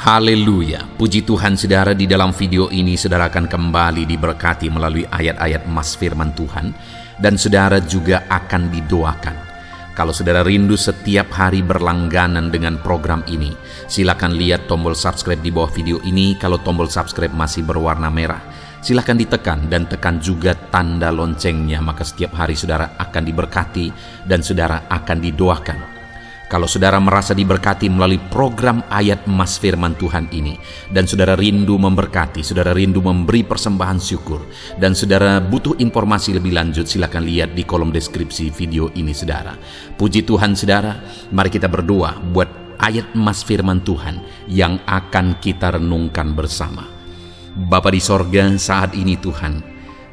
Haleluya, puji Tuhan saudara. Di dalam video ini saudara akan kembali diberkati melalui ayat-ayat emas firman Tuhan, dan saudara juga akan didoakan. Kalau saudara rindu setiap hari berlangganan dengan program ini, silakan lihat tombol subscribe di bawah video ini. Kalau tombol subscribe masih berwarna merah, silakan ditekan dan tekan juga tanda loncengnya, maka setiap hari saudara akan diberkati dan saudara akan didoakan. Kalau saudara merasa diberkati melalui program ayat emas firman Tuhan ini, dan saudara rindu memberkati, saudara rindu memberi persembahan syukur, dan saudara butuh informasi lebih lanjut, silakan lihat di kolom deskripsi video ini saudara. Puji Tuhan saudara, mari kita berdoa buat ayat emas firman Tuhan yang akan kita renungkan bersama. Bapa di sorga, saat ini Tuhan,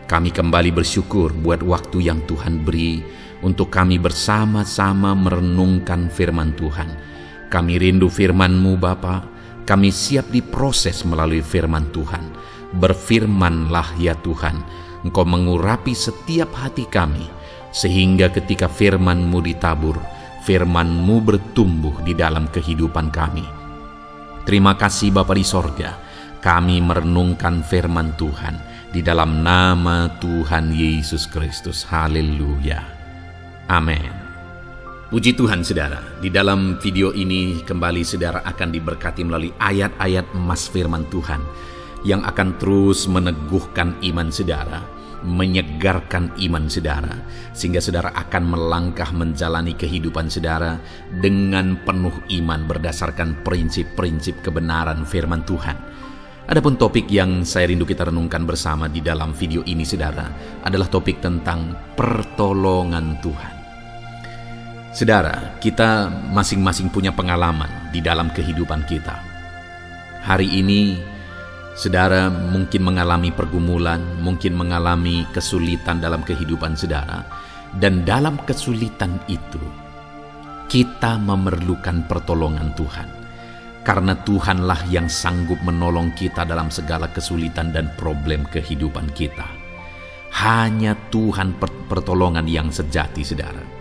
kami kembali bersyukur buat waktu yang Tuhan beri untuk kami bersama-sama merenungkan firman Tuhan. Kami rindu firman-Mu Bapa, kami siap diproses melalui firman Tuhan. Berfirmanlah ya Tuhan, Engkau mengurapi setiap hati kami, sehingga ketika firman-Mu ditabur, firman-Mu bertumbuh di dalam kehidupan kami. Terima kasih Bapa di sorga, kami merenungkan firman Tuhan di dalam nama Tuhan Yesus Kristus. Haleluya. Amin. Puji Tuhan saudara, di dalam video ini kembali saudara akan diberkati melalui ayat-ayat emas firman Tuhan yang akan terus meneguhkan iman saudara, menyegarkan iman saudara, sehingga saudara akan melangkah menjalani kehidupan saudara dengan penuh iman berdasarkan prinsip-prinsip kebenaran firman Tuhan. Adapun topik yang saya rindu kita renungkan bersama di dalam video ini saudara adalah topik tentang pertolongan Tuhan. Saudara, kita masing-masing punya pengalaman di dalam kehidupan kita. Hari ini saudara mungkin mengalami pergumulan, mungkin mengalami kesulitan dalam kehidupan saudara, dan dalam kesulitan itu kita memerlukan pertolongan Tuhan. Karena Tuhanlah yang sanggup menolong kita dalam segala kesulitan dan problem kehidupan kita. Hanya Tuhan pertolongan yang sejati saudara.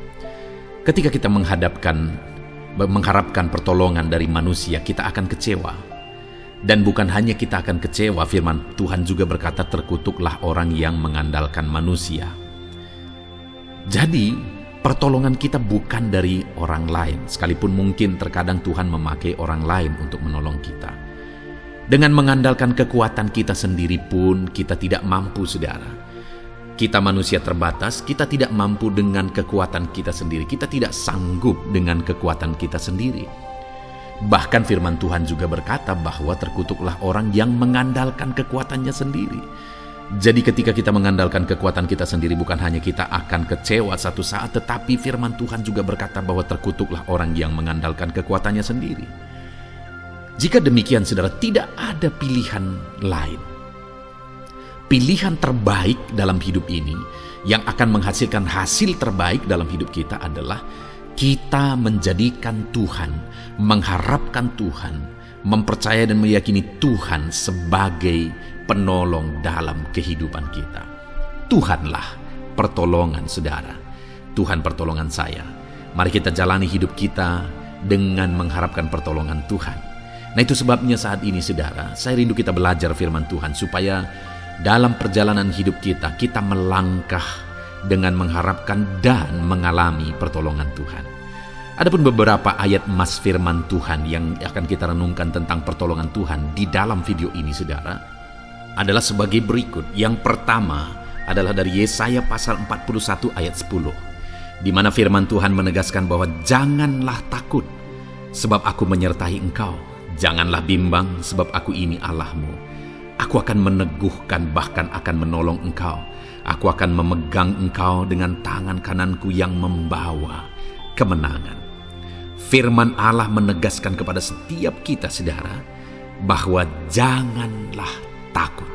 Ketika kita mengharapkan pertolongan dari manusia, kita akan kecewa. Dan bukan hanya kita akan kecewa, firman Tuhan juga berkata, terkutuklah orang yang mengandalkan manusia. Jadi, pertolongan kita bukan dari orang lain, sekalipun mungkin terkadang Tuhan memakai orang lain untuk menolong kita. Dengan mengandalkan kekuatan kita sendiri pun, kita tidak mampu saudara. Kita manusia terbatas, kita tidak mampu dengan kekuatan kita sendiri. Kita tidak sanggup dengan kekuatan kita sendiri. Bahkan firman Tuhan juga berkata bahwa terkutuklah orang yang mengandalkan kekuatannya sendiri. Jadi ketika kita mengandalkan kekuatan kita sendiri, bukan hanya kita akan kecewa satu saat, tetapi firman Tuhan juga berkata bahwa terkutuklah orang yang mengandalkan kekuatannya sendiri. Jika demikian saudara, tidak ada pilihan lain. Pilihan terbaik dalam hidup ini yang akan menghasilkan hasil terbaik dalam hidup kita adalah kita menjadikan Tuhan, mengharapkan Tuhan, mempercayai dan meyakini Tuhan sebagai penolong dalam kehidupan kita. Tuhanlah pertolongan saudara. Tuhan pertolongan saya. Mari kita jalani hidup kita dengan mengharapkan pertolongan Tuhan. Nah, itu sebabnya saat ini saudara, saya rindu kita belajar firman Tuhan supaya dalam perjalanan hidup kita, kita melangkah dengan mengharapkan dan mengalami pertolongan Tuhan. Adapun beberapa ayat emas firman Tuhan yang akan kita renungkan tentang pertolongan Tuhan di dalam video ini saudara, adalah sebagai berikut. Yang pertama adalah dari Yesaya pasal 41 ayat 10, di mana firman Tuhan menegaskan bahwa janganlah takut, sebab aku menyertai engkau. Janganlah bimbang, sebab aku ini Allahmu. Aku akan meneguhkan, bahkan akan menolong engkau. Aku akan memegang engkau dengan tangan kananku yang membawa kemenangan. Firman Allah menegaskan kepada setiap kita saudara, bahwa janganlah takut,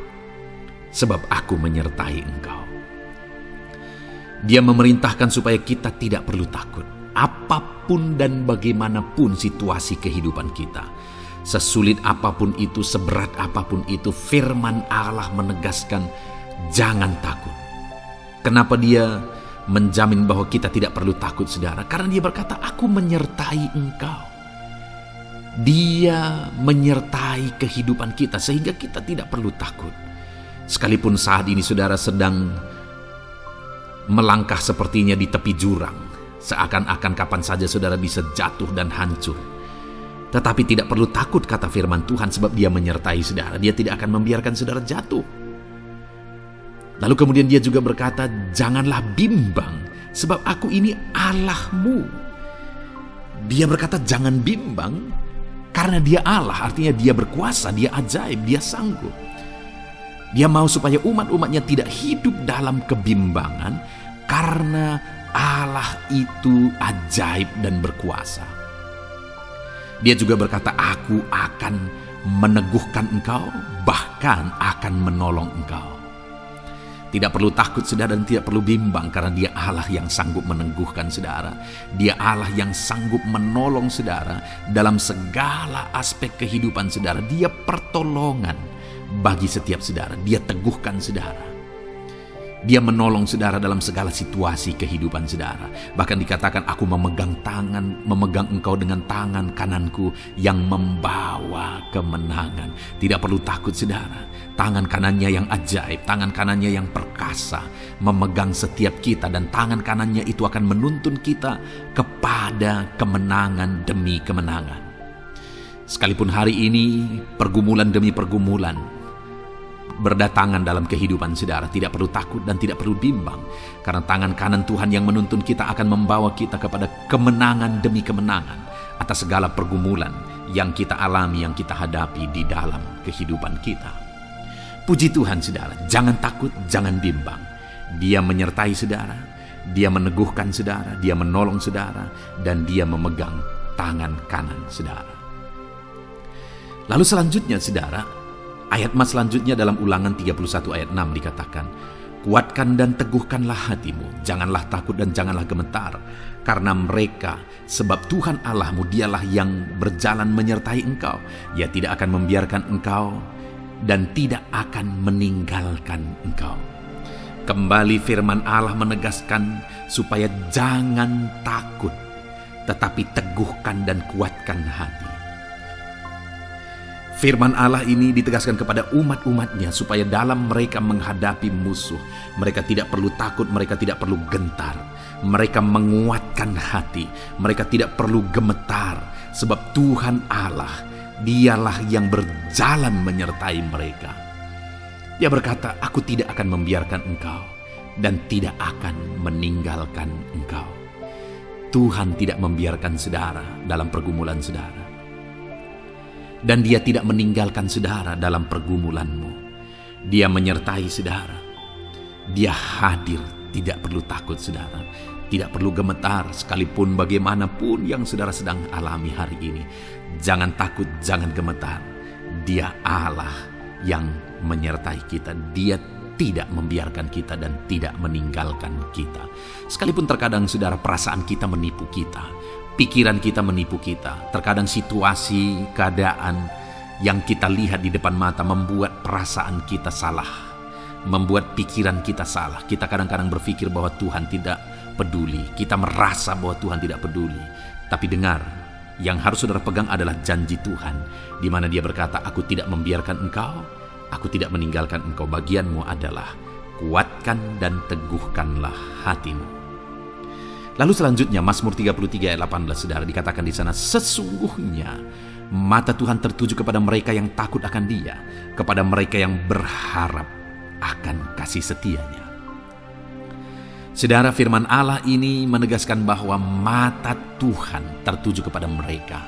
sebab aku menyertai engkau. Dia memerintahkan supaya kita tidak perlu takut. Apapun dan bagaimanapun situasi kehidupan kita, sesulit apapun itu, seberat apapun itu, firman Allah menegaskan jangan takut. Kenapa dia menjamin bahwa kita tidak perlu takut saudara? Karena dia berkata, aku menyertai engkau. Dia menyertai kehidupan kita sehingga kita tidak perlu takut. Sekalipun saat ini saudara sedang melangkah sepertinya di tepi jurang, seakan-akan kapan saja saudara bisa jatuh dan hancur. Tetapi tidak perlu takut, kata firman Tuhan, sebab Dia menyertai saudara. Dia tidak akan membiarkan saudara jatuh. Lalu kemudian Dia juga berkata, janganlah bimbang, sebab aku ini Allahmu. Dia berkata jangan bimbang karena Dia Allah, artinya Dia berkuasa, Dia ajaib, Dia sanggup. Dia mau supaya umat-umatnya tidak hidup dalam kebimbangan karena Allah itu ajaib dan berkuasa. Dia juga berkata, aku akan meneguhkan engkau, bahkan akan menolong engkau. Tidak perlu takut saudara dan tidak perlu bimbang karena Dia Allah yang sanggup meneguhkan saudara. Dia Allah yang sanggup menolong saudara dalam segala aspek kehidupan saudara. Dia pertolongan bagi setiap saudara. Dia teguhkan saudara. Dia menolong saudara dalam segala situasi kehidupan saudara. Bahkan dikatakan, aku memegang engkau dengan tangan kananku yang membawa kemenangan. Tidak perlu takut saudara. Tangan kanannya yang ajaib, tangan kanannya yang perkasa memegang setiap kita, dan tangan kanannya itu akan menuntun kita kepada kemenangan demi kemenangan. Sekalipun hari ini pergumulan demi pergumulan berdatangan dalam kehidupan saudara, tidak perlu takut dan tidak perlu bimbang, karena tangan kanan Tuhan yang menuntun kita akan membawa kita kepada kemenangan demi kemenangan atas segala pergumulan yang kita alami, yang kita hadapi di dalam kehidupan kita. Puji Tuhan saudara, jangan takut, jangan bimbang. Dia menyertai saudara, Dia meneguhkan saudara, Dia menolong saudara, dan Dia memegang tangan kanan saudara. Lalu selanjutnya saudara, ayat selanjutnya dalam Ulangan 31 ayat 6 dikatakan, kuatkan dan teguhkanlah hatimu, janganlah takut dan janganlah gemetar, karena mereka, sebab Tuhan Allahmu Dialah yang berjalan menyertai engkau. Ia tidak akan membiarkan engkau dan tidak akan meninggalkan engkau. Kembali firman Allah menegaskan supaya jangan takut, tetapi teguhkan dan kuatkan hati. Firman Allah ini ditegaskan kepada umat-umatnya supaya dalam mereka menghadapi musuh, mereka tidak perlu takut, mereka tidak perlu gentar. Mereka menguatkan hati, mereka tidak perlu gemetar, sebab Tuhan Allah, Dialah yang berjalan menyertai mereka. Dia berkata, aku tidak akan membiarkan engkau dan tidak akan meninggalkan engkau. Tuhan tidak membiarkan saudara dalam pergumulan saudara. Dan Dia tidak meninggalkan saudara dalam pergumulanmu. Dia menyertai saudara. Dia hadir, tidak perlu takut saudara. Tidak perlu gemetar sekalipun bagaimanapun yang saudara sedang alami hari ini. Jangan takut, jangan gemetar. Dia Allah yang menyertai kita. Dia tidak membiarkan kita dan tidak meninggalkan kita. Sekalipun terkadang saudara perasaan kita menipu kita, pikiran kita menipu kita. Terkadang situasi, keadaan yang kita lihat di depan mata membuat perasaan kita salah, membuat pikiran kita salah. Kita kadang-kadang berpikir bahwa Tuhan tidak peduli. Kita merasa bahwa Tuhan tidak peduli. Tapi dengar, yang harus saudara pegang adalah janji Tuhan, di mana Dia berkata, aku tidak membiarkan engkau, aku tidak meninggalkan engkau. Bagianmu adalah kuatkan dan teguhkanlah hatimu. Lalu selanjutnya Mazmur 33 ayat 18 saudara, dikatakan di sana, sesungguhnya mata Tuhan tertuju kepada mereka yang takut akan Dia, kepada mereka yang berharap akan kasih setia-Nya. Saudara, firman Allah ini menegaskan bahwa mata Tuhan tertuju kepada mereka.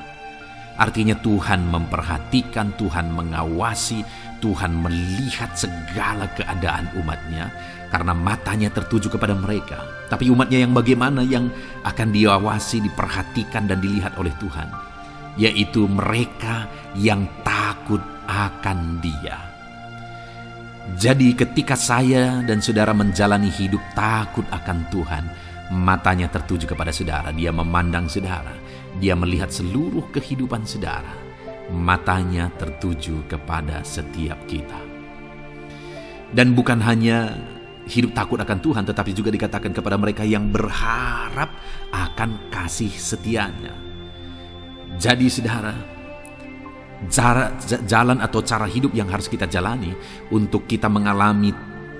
Artinya Tuhan memperhatikan, Tuhan mengawasi, Tuhan melihat segala keadaan umatnya karena matanya tertuju kepada mereka. Tapi umatnya yang bagaimana yang akan diawasi, diperhatikan dan dilihat oleh Tuhan? Yaitu mereka yang takut akan Dia. Jadi ketika saya dan saudara menjalani hidup takut akan Tuhan, matanya tertuju kepada saudara. Dia memandang saudara, Dia melihat seluruh kehidupan saudara. Matanya tertuju kepada setiap kita. Dan bukan hanya hidup takut akan Tuhan, tetapi juga dikatakan kepada mereka yang berharap akan kasih setia-Nya. Jadi saudara, jalan atau cara hidup yang harus kita jalani untuk kita mengalami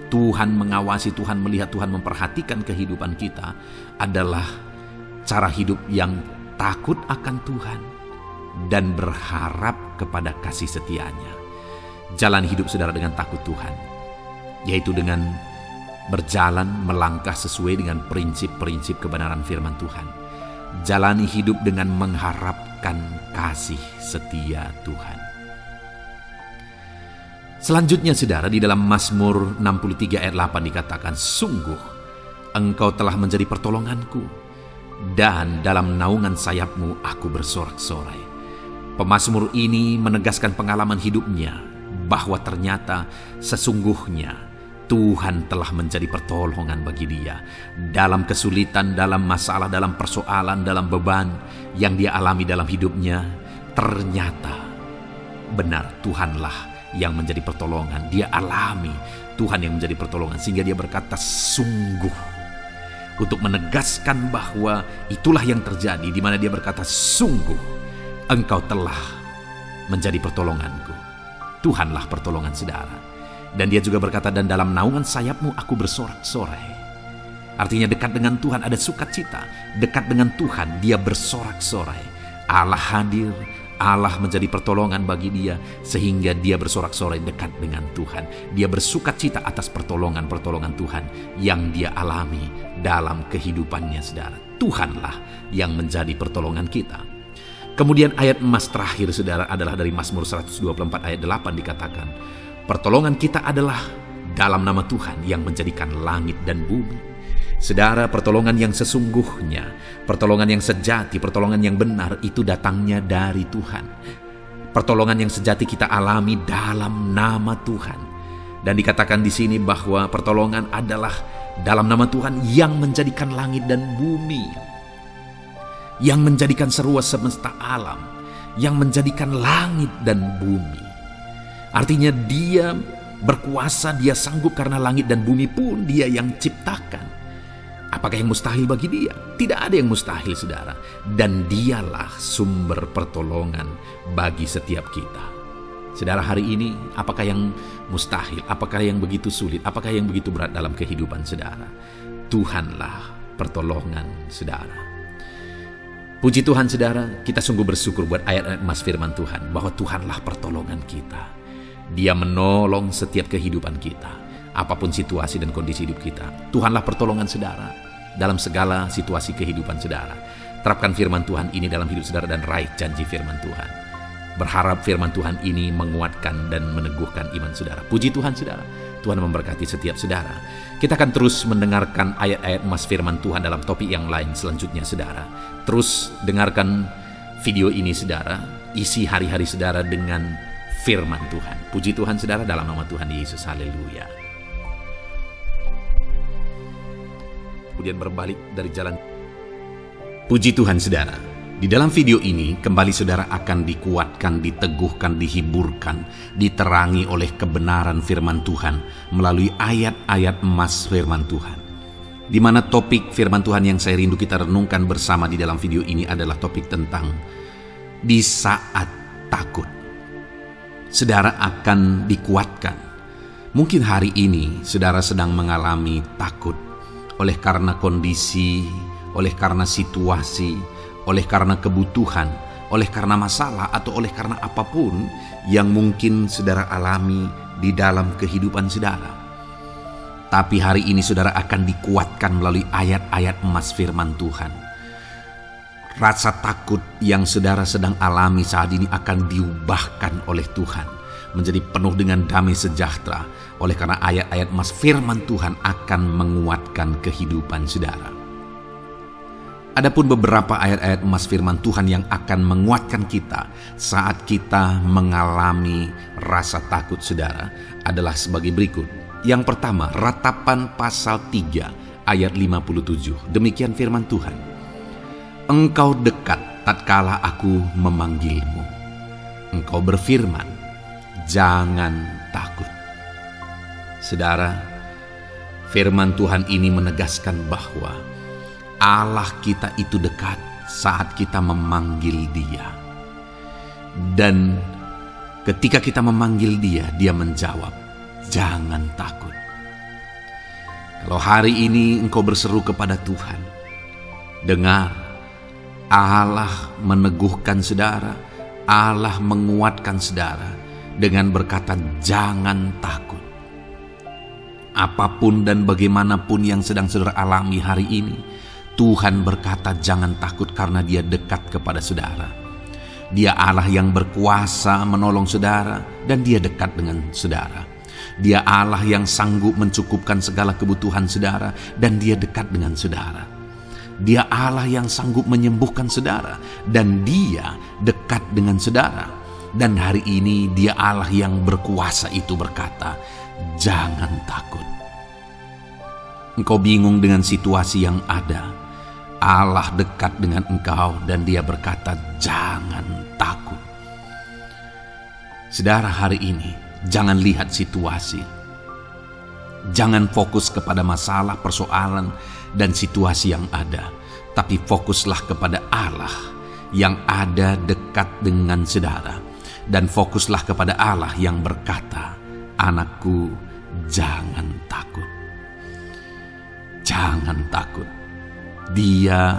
Tuhan mengawasi, Tuhan melihat, Tuhan memperhatikan kehidupan kita adalah cara hidup yang takut akan Tuhan dan berharap kepada kasih setia-Nya. Jalan hidup saudara dengan takut Tuhan, yaitu dengan berjalan melangkah sesuai dengan prinsip-prinsip kebenaran firman Tuhan. Jalani hidup dengan mengharapkan kasih setia Tuhan. Selanjutnya saudara, di dalam Mazmur 63 ayat 8 dikatakan, sungguh Engkau telah menjadi pertolonganku, dan dalam naungan sayap-Mu aku bersorak-sorai. Pemazmur ini menegaskan pengalaman hidupnya bahwa ternyata sesungguhnya Tuhan telah menjadi pertolongan bagi dia dalam kesulitan, dalam masalah, dalam persoalan, dalam beban yang dia alami dalam hidupnya. Ternyata benar Tuhanlah yang menjadi pertolongan. Dia alami Tuhan yang menjadi pertolongan, sehingga dia berkata sungguh, untuk menegaskan bahwa itulah yang terjadi, di mana dia berkata sungguh Engkau telah menjadi pertolonganku. Tuhanlah pertolongan saudara. Dan dia juga berkata, dan dalam naungan sayap-Mu aku bersorak-sorai. Artinya dekat dengan Tuhan ada sukacita, dekat dengan Tuhan dia bersorak-sorai. Allah hadir, Allah menjadi pertolongan bagi dia, sehingga dia bersorak-sorai dekat dengan Tuhan. Dia bersukacita atas pertolongan-pertolongan Tuhan yang dia alami dalam kehidupannya saudara. Tuhanlah yang menjadi pertolongan kita. Kemudian ayat emas terakhir saudara adalah dari Mazmur 124 ayat 8 dikatakan, pertolongan kita adalah dalam nama Tuhan yang menjadikan langit dan bumi. Saudara, pertolongan yang sesungguhnya, pertolongan yang sejati, pertolongan yang benar itu datangnya dari Tuhan. Pertolongan yang sejati kita alami dalam nama Tuhan. Dan dikatakan di sini bahwa pertolongan adalah dalam nama Tuhan yang menjadikan langit dan bumi, yang menjadikan seluas semesta alam, yang menjadikan langit dan bumi. Artinya dia berkuasa, dia sanggup karena langit dan bumi pun dia yang ciptakan. Apakah yang mustahil bagi dia? Tidak ada yang mustahil saudara. Dan dialah sumber pertolongan bagi setiap kita. Saudara, hari ini apakah yang mustahil? Apakah yang begitu sulit? Apakah yang begitu berat dalam kehidupan saudara? Tuhanlah pertolongan saudara. Puji Tuhan saudara, kita sungguh bersyukur buat ayat-ayat emas firman Tuhan, bahwa Tuhanlah pertolongan kita. Dia menolong setiap kehidupan kita, apapun situasi dan kondisi hidup kita. Tuhanlah pertolongan saudara dalam segala situasi kehidupan saudara. Terapkan firman Tuhan ini dalam hidup saudara dan raih janji firman Tuhan. Berharap firman Tuhan ini menguatkan dan meneguhkan iman saudara. Puji Tuhan saudara, Tuhan memberkati setiap saudara. Kita akan terus mendengarkan ayat-ayat emas firman Tuhan dalam topik yang lain selanjutnya saudara. Terus dengarkan video ini saudara, isi hari-hari saudara dengan firman Tuhan. Puji Tuhan saudara, dalam nama Tuhan Yesus, haleluya. Kemudian berbalik dari jalan. Puji Tuhan saudara, di dalam video ini kembali saudara akan dikuatkan, diteguhkan, dihiburkan, diterangi oleh kebenaran firman Tuhan melalui ayat-ayat emas firman Tuhan. Di mana topik firman Tuhan yang saya rindu kita renungkan bersama di dalam video ini adalah topik tentang di saat takut. Saudara akan dikuatkan. Mungkin hari ini saudara sedang mengalami takut oleh karena kondisi, oleh karena situasi, oleh karena kebutuhan, oleh karena masalah, atau oleh karena apapun yang mungkin saudara alami di dalam kehidupan saudara. Tapi hari ini saudara akan dikuatkan melalui ayat-ayat emas firman Tuhan. Rasa takut yang saudara sedang alami saat ini akan diubahkan oleh Tuhan menjadi penuh dengan damai sejahtera, oleh karena ayat-ayat emas firman Tuhan akan menguatkan kehidupan saudara. Adapun beberapa ayat-ayat emas firman Tuhan yang akan menguatkan kita saat kita mengalami rasa takut saudara adalah sebagai berikut. Yang pertama, Ratapan pasal 3 ayat 57. Demikian firman Tuhan. Engkau dekat tatkala aku memanggilmu. Engkau berfirman, jangan takut. Saudara, firman Tuhan ini menegaskan bahwa Allah kita itu dekat saat kita memanggil Dia. Dan Ketika kita memanggil dia, dia menjawab, "Jangan takut." Kalau hari ini engkau berseru kepada Tuhan, dengar, Allah meneguhkan saudara, Allah menguatkan saudara dengan berkata, "Jangan takut." Apapun dan bagaimanapun yang sedang saudara alami hari ini, Tuhan berkata jangan takut karena dia dekat kepada saudara. Dia Allah yang berkuasa menolong saudara dan dia dekat dengan saudara. Dia Allah yang sanggup mencukupkan segala kebutuhan saudara dan dia dekat dengan saudara. Dia Allah yang sanggup menyembuhkan saudara dan dia dekat dengan saudara. Dan hari ini dia Allah yang berkuasa itu berkata, "Jangan takut." Engkau bingung dengan situasi yang ada. Allah dekat dengan engkau dan dia berkata, "Jangan takut." Saudara, hari ini jangan lihat situasi. Jangan fokus kepada masalah, persoalan, dan situasi yang ada. Tapi fokuslah kepada Allah yang ada dekat dengan saudara. Dan fokuslah kepada Allah yang berkata, "Anakku, jangan takut." Jangan takut. Dia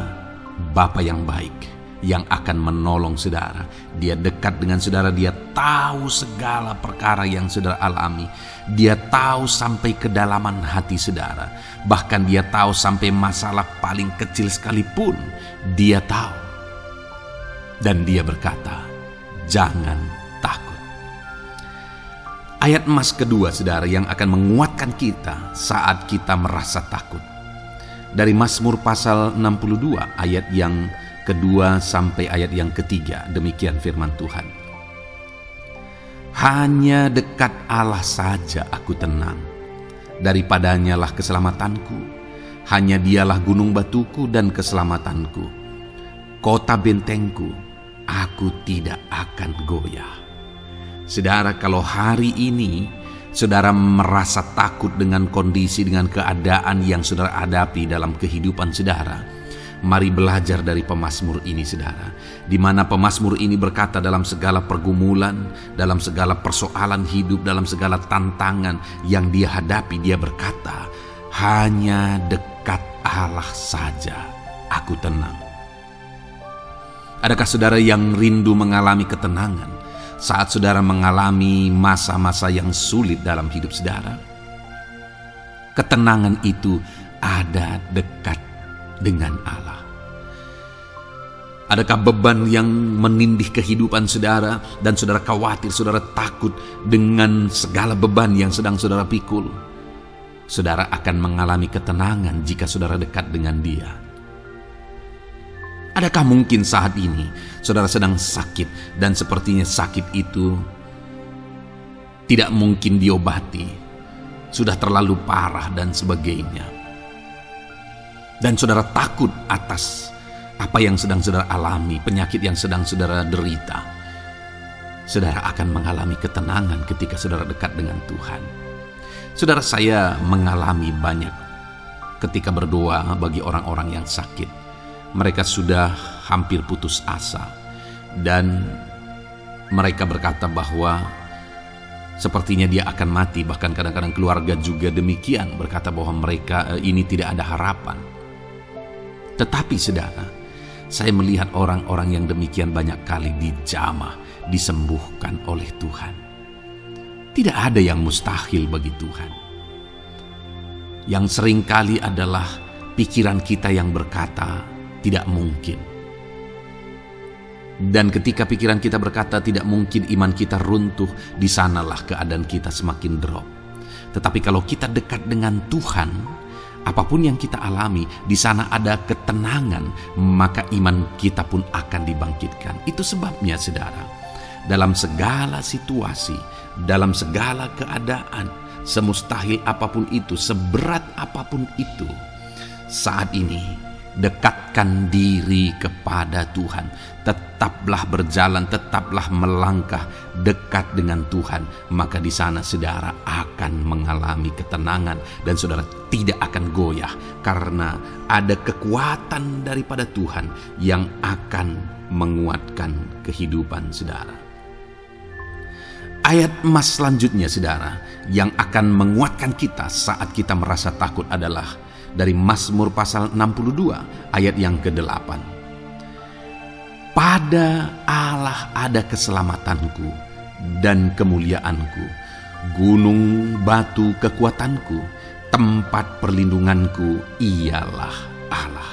Bapa yang baik yang akan menolong saudara. Dia dekat dengan saudara. Dia tahu segala perkara yang saudara alami. Dia tahu sampai kedalaman hati saudara. Bahkan dia tahu sampai masalah paling kecil sekalipun. Dia tahu. Dan dia berkata, "Jangan takut." Ayat emas kedua, saudara, yang akan menguatkan kita saat kita merasa takut. Dari Mazmur pasal 62 ayat yang kedua sampai ayat yang ketiga, demikian firman Tuhan. "Hanya dekat Allah saja aku tenang, daripadanya lah keselamatanku. Hanya dialah gunung batuku dan keselamatanku, kota bentengku, aku tidak akan goyah." Saudara, kalau hari ini saudara merasa takut dengan kondisi, dengan keadaan yang saudara hadapi dalam kehidupan saudara, mari belajar dari pemazmur ini, saudara. Di mana pemazmur ini berkata dalam segala pergumulan, dalam segala persoalan hidup, dalam segala tantangan yang dia hadapi, dia berkata, "Hanya dekat Allah saja aku tenang." Adakah saudara yang rindu mengalami ketenangan saat saudara mengalami masa-masa yang sulit dalam hidup saudara? Ketenangan itu ada dekat dengan Allah. Adakah beban yang menindih kehidupan saudara dan saudara khawatir, saudara takut dengan segala beban yang sedang saudara pikul? Saudara akan mengalami ketenangan jika saudara dekat dengan Dia. Adakah mungkin saat ini saudara sedang sakit dan sepertinya sakit itu tidak mungkin diobati, sudah terlalu parah dan sebagainya, dan saudara takut atas apa yang sedang saudara alami, penyakit yang sedang saudara derita? Saudara akan mengalami ketenangan ketika saudara dekat dengan Tuhan. Saudara, saya mengalami banyak ketika berdoa bagi orang-orang yang sakit. Mereka sudah hampir putus asa dan mereka berkata bahwa sepertinya dia akan mati. Bahkan kadang-kadang keluarga juga demikian, berkata bahwa mereka ini tidak ada harapan. Tetapi saudara, saya melihat orang-orang yang demikian banyak kali dijamah, disembuhkan oleh Tuhan. Tidak ada yang mustahil bagi Tuhan. Yang seringkali adalah pikiran kita yang berkata tidak mungkin. Dan ketika pikiran kita berkata tidak mungkin, iman kita runtuh, di sanalah keadaan kita semakin drop. Tetapi kalau kita dekat dengan Tuhan, apapun yang kita alami, di sana ada ketenangan, maka iman kita pun akan dibangkitkan. Itu sebabnya saudara, dalam segala situasi, dalam segala keadaan, semustahil apapun itu, seberat apapun itu, saat ini dekatkan diri kepada Tuhan. Tetaplah berjalan, tetaplah melangkah dekat dengan Tuhan. Maka di sana saudara akan mengalami ketenangan dan saudara tidak akan goyah, karena ada kekuatan daripada Tuhan yang akan menguatkan kehidupan saudara. Ayat emas selanjutnya, saudara, yang akan menguatkan kita saat kita merasa takut adalah dari Mazmur pasal 62 ayat yang ke-8. Pada Allah ada keselamatanku dan kemuliaanku, gunung batu kekuatanku, tempat perlindunganku ialah Allah.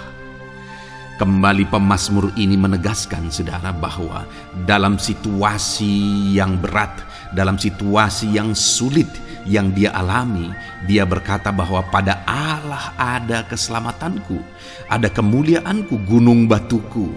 Kembali pemazmur ini menegaskan, saudara, bahwa dalam situasi yang berat, dalam situasi yang sulit yang dia alami, dia berkata bahwa pada Allah ada keselamatanku, ada kemuliaanku, gunung batuku,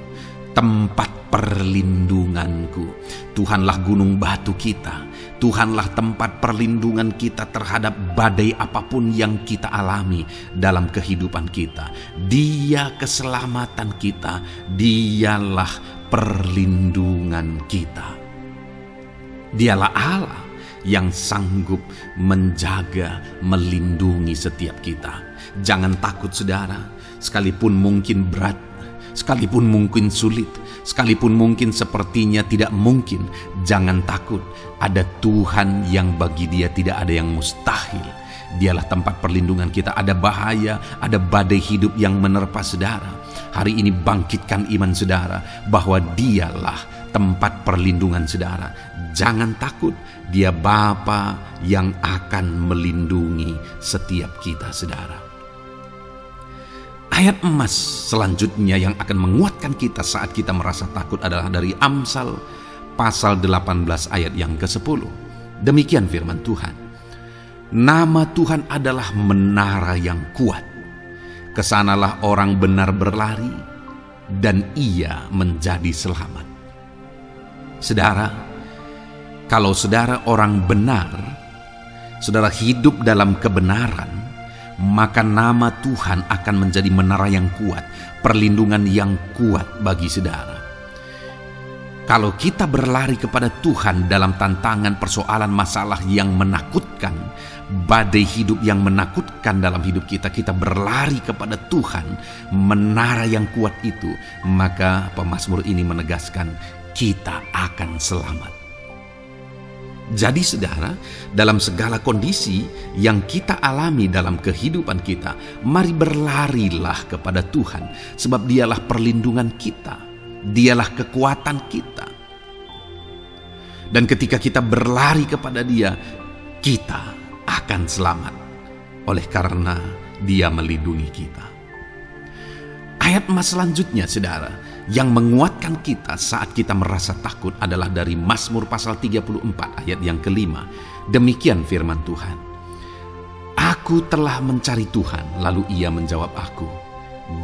tempat perlindunganku. Tuhanlah gunung batu kita, Tuhanlah tempat perlindungan kita terhadap badai apapun yang kita alami dalam kehidupan kita. Dia keselamatan kita, dialah perlindungan kita. Dialah Allah yang sanggup menjaga, melindungi setiap kita. Jangan takut, saudara, sekalipun mungkin berat, sekalipun mungkin sulit, sekalipun mungkin sepertinya tidak mungkin, jangan takut. Ada Tuhan yang bagi dia tidak ada yang mustahil. Dialah tempat perlindungan kita. Ada bahaya, ada badai hidup yang menerpa saudara. Hari ini bangkitkan iman saudara bahwa dialah tempat perlindungan saudara. Jangan takut, dia Bapa yang akan melindungi setiap kita, saudara. Ayat emas selanjutnya yang akan menguatkan kita saat kita merasa takut adalah dari Amsal pasal 18 ayat yang ke-10. Demikian firman Tuhan. Nama Tuhan adalah menara yang kuat. Kesanalah orang benar berlari dan ia menjadi selamat. Saudara, kalau saudara orang benar, saudara hidup dalam kebenaran, maka nama Tuhan akan menjadi menara yang kuat, perlindungan yang kuat bagi saudara. Kalau kita berlari kepada Tuhan dalam tantangan, persoalan, masalah yang menakutkan, badai hidup yang menakutkan dalam hidup kita, kita berlari kepada Tuhan, menara yang kuat itu, maka pemazmur ini menegaskan kita akan selamat. Jadi saudara, dalam segala kondisi yang kita alami dalam kehidupan kita, mari berlarilah kepada Tuhan, sebab dialah perlindungan kita, dialah kekuatan kita. Dan ketika kita berlari kepada dia, kita akan selamat, oleh karena dia melindungi kita. Ayat emas selanjutnya, saudara, yang menguatkan kita saat kita merasa takut adalah dari Mazmur pasal 34 ayat yang ke-5. Demikian firman Tuhan. Aku telah mencari Tuhan, lalu ia menjawab aku,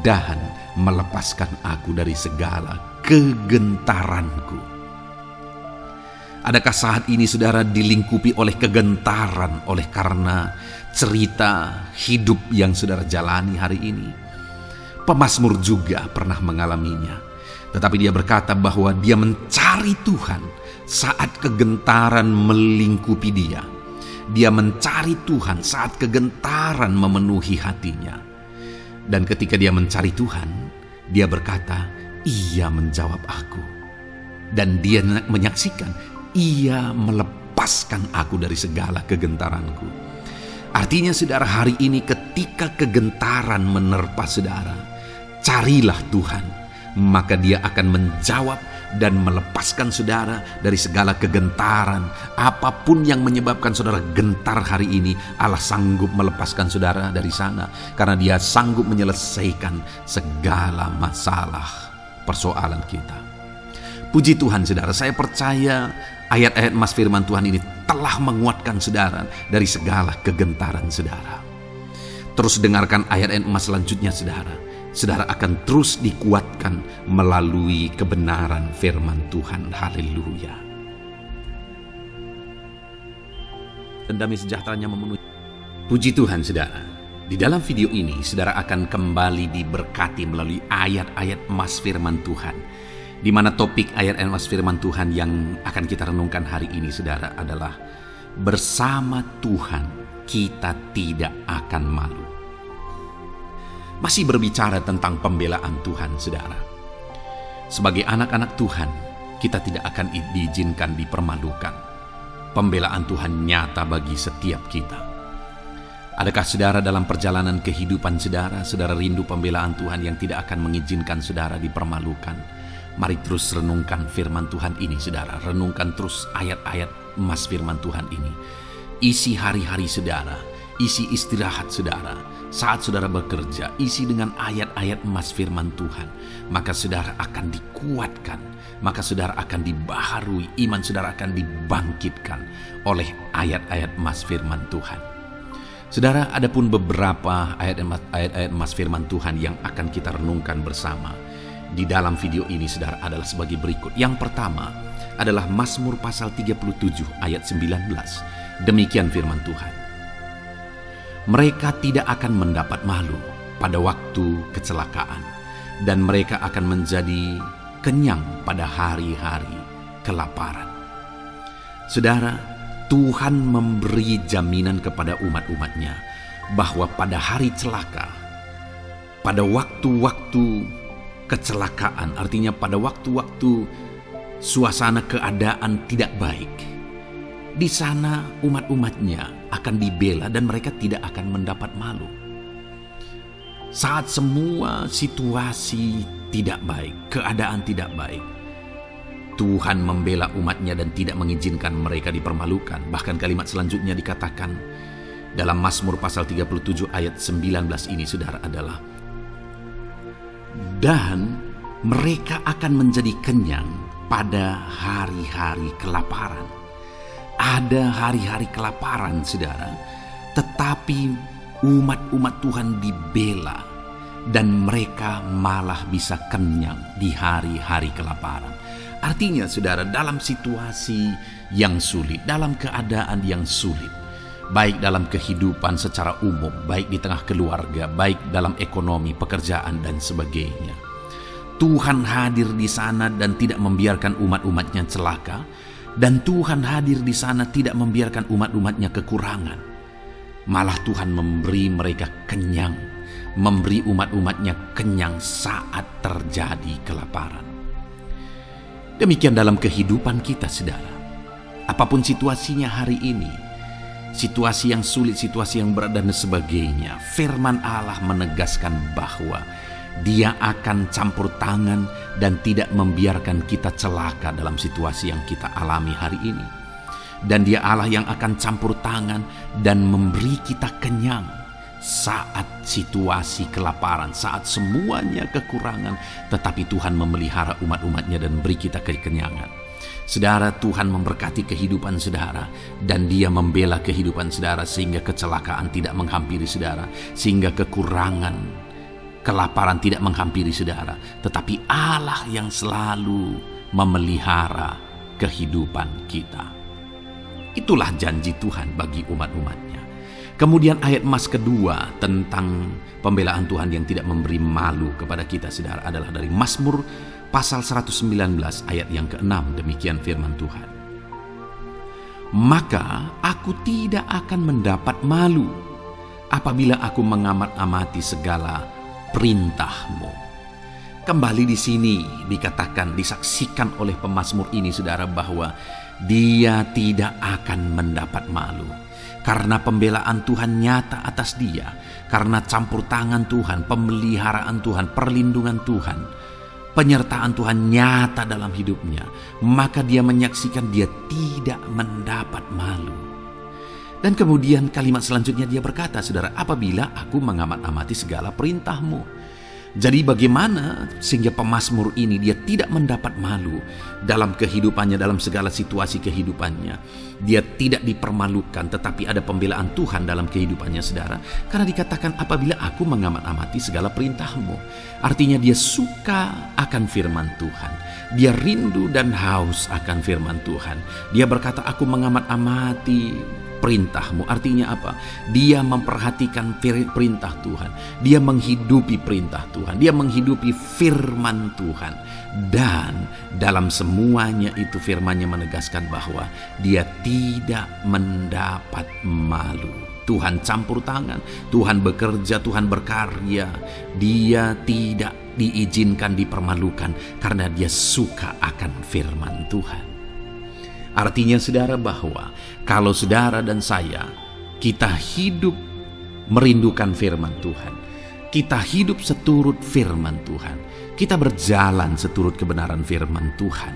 dan melepaskan aku dari segala kegentaranku. Adakah saat ini saudara dilingkupi oleh kegentaran oleh karena cerita hidup yang saudara jalani hari ini? Pemazmur juga pernah mengalaminya. Tetapi dia berkata bahwa dia mencari Tuhan saat kegentaran melingkupi dia. Dia mencari Tuhan saat kegentaran memenuhi hatinya. Dan ketika dia mencari Tuhan, dia berkata, ia menjawab aku. Dan dia menyaksikan, ia melepaskan aku dari segala kegentaranku. Artinya saudara, hari ini ketika kegentaran menerpa saudara, carilah Tuhan, maka dia akan menjawab dan melepaskan saudara dari segala kegentaran. Apapun yang menyebabkan saudara gentar hari ini, Allah sanggup melepaskan saudara dari sana, karena dia sanggup menyelesaikan segala masalah persoalan kita. Puji Tuhan saudara, saya percaya ayat-ayat emas firman Tuhan ini telah menguatkan saudara dari segala kegentaran saudara. Terus dengarkan ayat-ayat emas selanjutnya saudara. Saudara akan terus dikuatkan melalui kebenaran firman Tuhan. Haleluya. Dan damai sejahteranya memenuhi. Puji Tuhan saudara. Di dalam video ini saudara akan kembali diberkati melalui ayat-ayat emas firman Tuhan, di mana topik ayat emas firman Tuhan yang akan kita renungkan hari ini saudara adalah bersama Tuhan kita tidak akan malu. Masih berbicara tentang pembelaan Tuhan saudara. Sebagai anak-anak Tuhan, kita tidak akan diizinkan dipermalukan. pembelaan Tuhan nyata bagi setiap kita. Adakah saudara dalam perjalanan kehidupan saudara rindu pembelaan Tuhan yang tidak akan mengizinkan saudara dipermalukan? Mari terus renungkan firman Tuhan ini saudara. Renungkan terus ayat-ayat emas firman Tuhan ini. Isi hari-hari saudara, isi istirahat saudara, saat saudara bekerja, isi dengan ayat-ayat emas firman Tuhan. Maka saudara akan dikuatkan, maka saudara akan dibaharui, iman saudara akan dibangkitkan oleh ayat-ayat emas firman Tuhan. Saudara, ada pun beberapa ayat-ayat emas firman Tuhan yang akan kita renungkan bersama di dalam video ini saudara adalah sebagai berikut. Yang pertama adalah Mazmur pasal 37 ayat 19. Demikian firman Tuhan. Mereka tidak akan mendapat malu pada waktu kecelakaan, dan mereka akan menjadi kenyang pada hari-hari kelaparan. Saudara, Tuhan memberi jaminan kepada umat-umatnya bahwa pada hari celaka, pada waktu-waktu kecelakaan, artinya pada waktu-waktu suasana keadaan tidak baik, di sana umat-umatnya akan dibela dan mereka tidak akan mendapat malu. Saat semua situasi tidak baik, keadaan tidak baik, Tuhan membela umatnya dan tidak mengizinkan mereka dipermalukan. Bahkan kalimat selanjutnya dikatakan dalam Mazmur pasal 37 ayat 19 ini saudara adalah, dan mereka akan menjadi kenyang pada hari-hari kelaparan. Ada hari-hari kelaparan saudara, tetapi umat-umat Tuhan dibela dan mereka malah bisa kenyang di hari-hari kelaparan. Artinya saudara, dalam situasi yang sulit, dalam keadaan yang sulit, baik dalam kehidupan secara umum, baik di tengah keluarga, baik dalam ekonomi, pekerjaan dan sebagainya, Tuhan hadir di sana dan tidak membiarkan umat-umatnya celaka. Dan Tuhan hadir di sana tidak membiarkan umat-umatnya kekurangan. Malah Tuhan memberi mereka kenyang, memberi umat-umatnya kenyang saat terjadi kelaparan. Demikian dalam kehidupan kita saudara. Apapun situasinya hari ini, situasi yang sulit, situasi yang berat dan sebagainya, firman Allah menegaskan bahwa Dia akan campur tangan dan tidak membiarkan kita celaka dalam situasi yang kita alami hari ini. Dan Dia Allah yang akan campur tangan dan memberi kita kenyang saat situasi kelaparan, saat semuanya kekurangan, tetapi Tuhan memelihara umat-umatnya dan beri kita kekenyangan. Saudara, Tuhan memberkati kehidupan saudara dan Dia membela kehidupan saudara sehingga kecelakaan tidak menghampiri saudara, sehingga kekurangan, kelaparan tidak menghampiri saudara, tetapi Allah yang selalu memelihara kehidupan kita. Itulah janji Tuhan bagi umat-umatnya. Kemudian ayat emas kedua tentang pembelaan Tuhan yang tidak memberi malu kepada kita saudara adalah dari Mazmur pasal 119 ayat yang ke-6. Demikian firman Tuhan. Maka aku tidak akan mendapat malu apabila aku mengamat-amati segala perintah-Mu. Kembali di sini dikatakan, disaksikan oleh pemazmur ini saudara bahwa dia tidak akan mendapat malu karena pembelaan Tuhan nyata atas dia, karena campur tangan Tuhan, pemeliharaan Tuhan, perlindungan Tuhan, penyertaan Tuhan nyata dalam hidupnya. Maka dia menyaksikan dia tidak mendapat malu. Dan kemudian kalimat selanjutnya dia berkata, saudara, apabila aku mengamat-amati segala perintah-Mu. Jadi bagaimana sehingga pemazmur ini dia tidak mendapat malu dalam kehidupannya, dalam segala situasi kehidupannya. Dia tidak dipermalukan, tetapi ada pembelaan Tuhan dalam kehidupannya saudara. Karena dikatakan apabila aku mengamat-amati segala perintah-Mu. Artinya dia suka akan firman Tuhan. Dia rindu dan haus akan firman Tuhan. Dia berkata aku mengamat-amati perintah-Mu. Artinya apa? Dia memperhatikan perintah Tuhan. Dia menghidupi perintah Tuhan. Dia menghidupi firman Tuhan. Dan dalam semuanya itu firman-Nya menegaskan bahwa dia tidak mendapat malu. Tuhan campur tangan, Tuhan bekerja, Tuhan berkarya. Dia tidak diizinkan dipermalukan karena dia suka akan firman Tuhan. Artinya saudara bahwa kalau saudara dan saya, kita hidup merindukan firman Tuhan, kita hidup seturut firman Tuhan, kita berjalan seturut kebenaran firman Tuhan,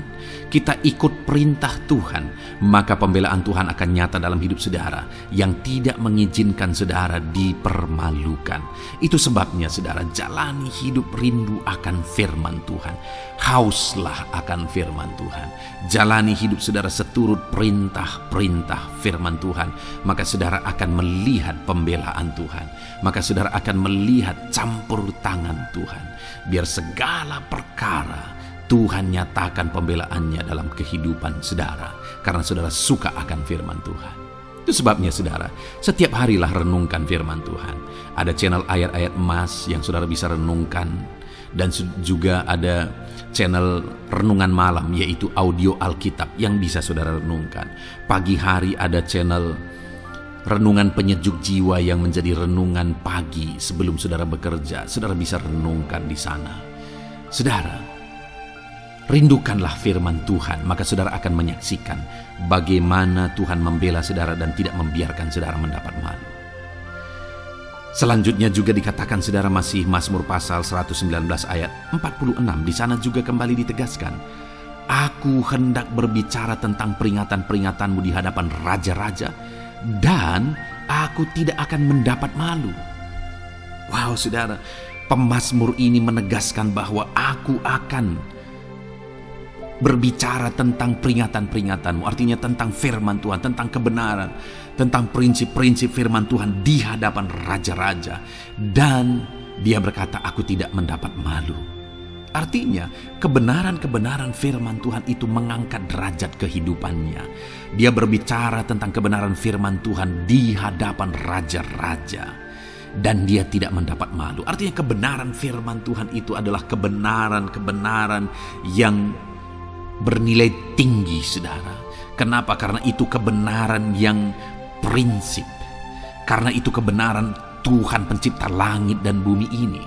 kita ikut perintah Tuhan, maka pembelaan Tuhan akan nyata dalam hidup saudara yang tidak mengizinkan saudara dipermalukan. Itu sebabnya saudara, jalani hidup rindu akan firman Tuhan. Hauslah akan firman Tuhan. Jalani hidup saudara seturut perintah-perintah firman Tuhan, maka saudara akan melihat pembelaan Tuhan. Maka saudara akan melihat campur tangan Tuhan. Biar segala perkara Tuhan nyatakan pembelaannya dalam kehidupan saudara, karena saudara suka akan firman Tuhan. Itu sebabnya saudara, setiap harilah renungkan firman Tuhan. Ada channel ayat-ayat emas yang saudara bisa renungkan, dan juga ada channel renungan malam, yaitu audio Alkitab yang bisa saudara renungkan. Pagi hari ada channel renungan penyejuk jiwa yang menjadi renungan pagi sebelum saudara bekerja. Saudara bisa renungkan di sana. Saudara, rindukanlah firman Tuhan, maka saudara akan menyaksikan bagaimana Tuhan membela saudara dan tidak membiarkan saudara mendapat malu. Selanjutnya juga dikatakan saudara, masih Mazmur pasal 119 ayat 46. Di sana juga kembali ditegaskan, aku hendak berbicara tentang peringatan-peringatanmu di hadapan raja-raja, dan aku tidak akan mendapat malu. Wow saudara, pemazmur ini menegaskan bahwa aku akan berbicara tentang peringatan-peringatanmu, artinya tentang firman Tuhan, tentang kebenaran, tentang prinsip-prinsip firman Tuhan di hadapan raja-raja. Dan dia berkata, aku tidak mendapat malu. Artinya kebenaran-kebenaran firman Tuhan itu mengangkat derajat kehidupannya. Dia berbicara tentang kebenaran firman Tuhan di hadapan raja-raja, dan dia tidak mendapat malu. Artinya kebenaran firman Tuhan itu adalah kebenaran-kebenaran yang bernilai tinggi saudara. Kenapa? Karena itu kebenaran yang prinsip. Karena itu kebenaran Tuhan pencipta langit dan bumi ini.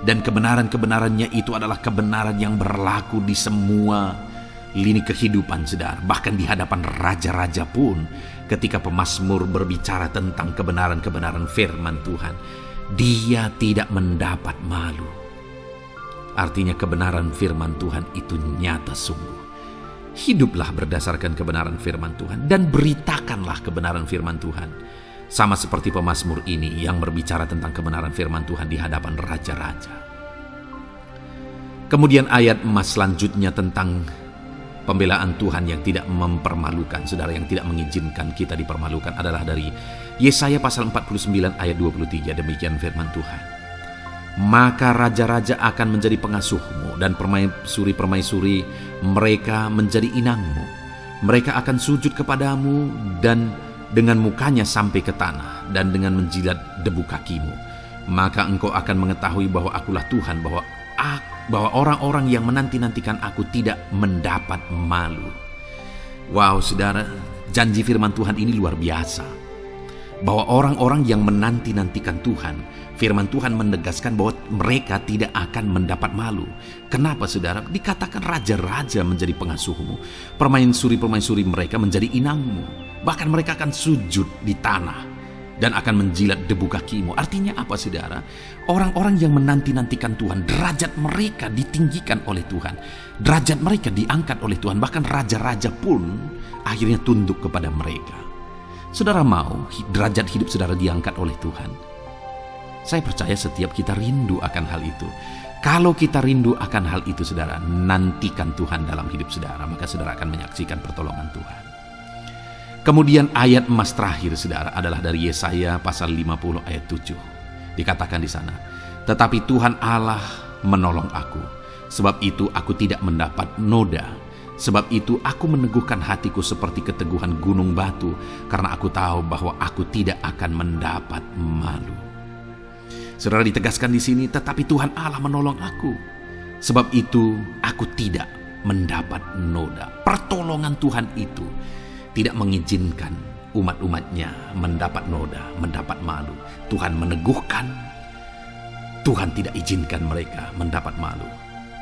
Dan kebenaran-kebenarannya itu adalah kebenaran yang berlaku di semua lini kehidupan saudara. Bahkan di hadapan raja-raja pun, ketika pemazmur berbicara tentang kebenaran-kebenaran firman Tuhan, dia tidak mendapat malu. Artinya kebenaran firman Tuhan itu nyata sungguh. Hiduplah berdasarkan kebenaran firman Tuhan dan beritakanlah kebenaran firman Tuhan. Sama seperti pemazmur ini yang berbicara tentang kebenaran firman Tuhan di hadapan raja-raja. Kemudian ayat emas selanjutnya tentang pembelaan Tuhan yang tidak mempermalukan, saudara, yang tidak mengizinkan kita dipermalukan adalah dari Yesaya pasal 49 ayat 23. Demikian firman Tuhan. Maka raja-raja akan menjadi pengasuhmu, dan permaisuri-permaisuri mereka menjadi inangmu. Mereka akan sujud kepadamu dan dengan mukanya sampai ke tanah, dan dengan menjilat debu kakimu. Maka engkau akan mengetahui bahwa akulah Tuhan, bahwa orang-orang yang menanti-nantikan aku tidak mendapat malu. Wow saudara, janji firman Tuhan ini luar biasa. Bahwa orang-orang yang menanti-nantikan Tuhan, firman Tuhan menegaskan bahwa mereka tidak akan mendapat malu. Kenapa saudara? Dikatakan raja-raja menjadi pengasuhmu, permaisuri-permaisuri mereka menjadi inangmu. Bahkan mereka akan sujud di tanah dan akan menjilat debu kakimu. Artinya apa saudara? Orang-orang yang menanti-nantikan Tuhan, derajat mereka ditinggikan oleh Tuhan, derajat mereka diangkat oleh Tuhan. Bahkan raja-raja pun akhirnya tunduk kepada mereka. Saudara mau derajat hidup saudara diangkat oleh Tuhan? Saya percaya setiap kita rindu akan hal itu. Kalau kita rindu akan hal itu saudara, nantikan Tuhan dalam hidup saudara, maka saudara akan menyaksikan pertolongan Tuhan. Kemudian ayat emas terakhir saudara adalah dari Yesaya pasal 50 ayat 7. Dikatakan di sana, tetapi Tuhan Allah menolong aku, sebab itu aku tidak mendapat noda. Sebab itu aku meneguhkan hatiku seperti keteguhan gunung batu, karena aku tahu bahwa aku tidak akan mendapat malu. Saudara, ditegaskan di sini, tetapi Tuhan Allah menolong aku. Sebab itu aku tidak mendapat noda. Pertolongan Tuhan itu tidak mengizinkan umat-umatnya mendapat noda, mendapat malu. Tuhan meneguhkan, Tuhan tidak izinkan mereka mendapat malu.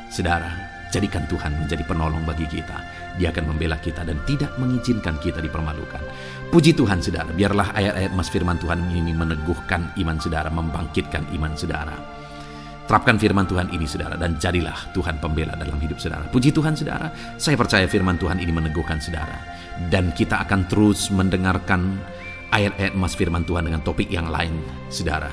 Saudara, Jadikan Tuhan menjadi penolong bagi kita. Dia akan membela kita dan tidak mengizinkan kita dipermalukan. Puji Tuhan saudara, biarlah ayat-ayat emas firman Tuhan ini meneguhkan iman saudara, membangkitkan iman saudara. Terapkan firman Tuhan ini saudara, dan jadilah Tuhan pembela dalam hidup saudara. Puji Tuhan saudara, saya percaya firman Tuhan ini meneguhkan saudara. Dan kita akan terus mendengarkan ayat-ayat emas firman Tuhan dengan topik yang lain saudara.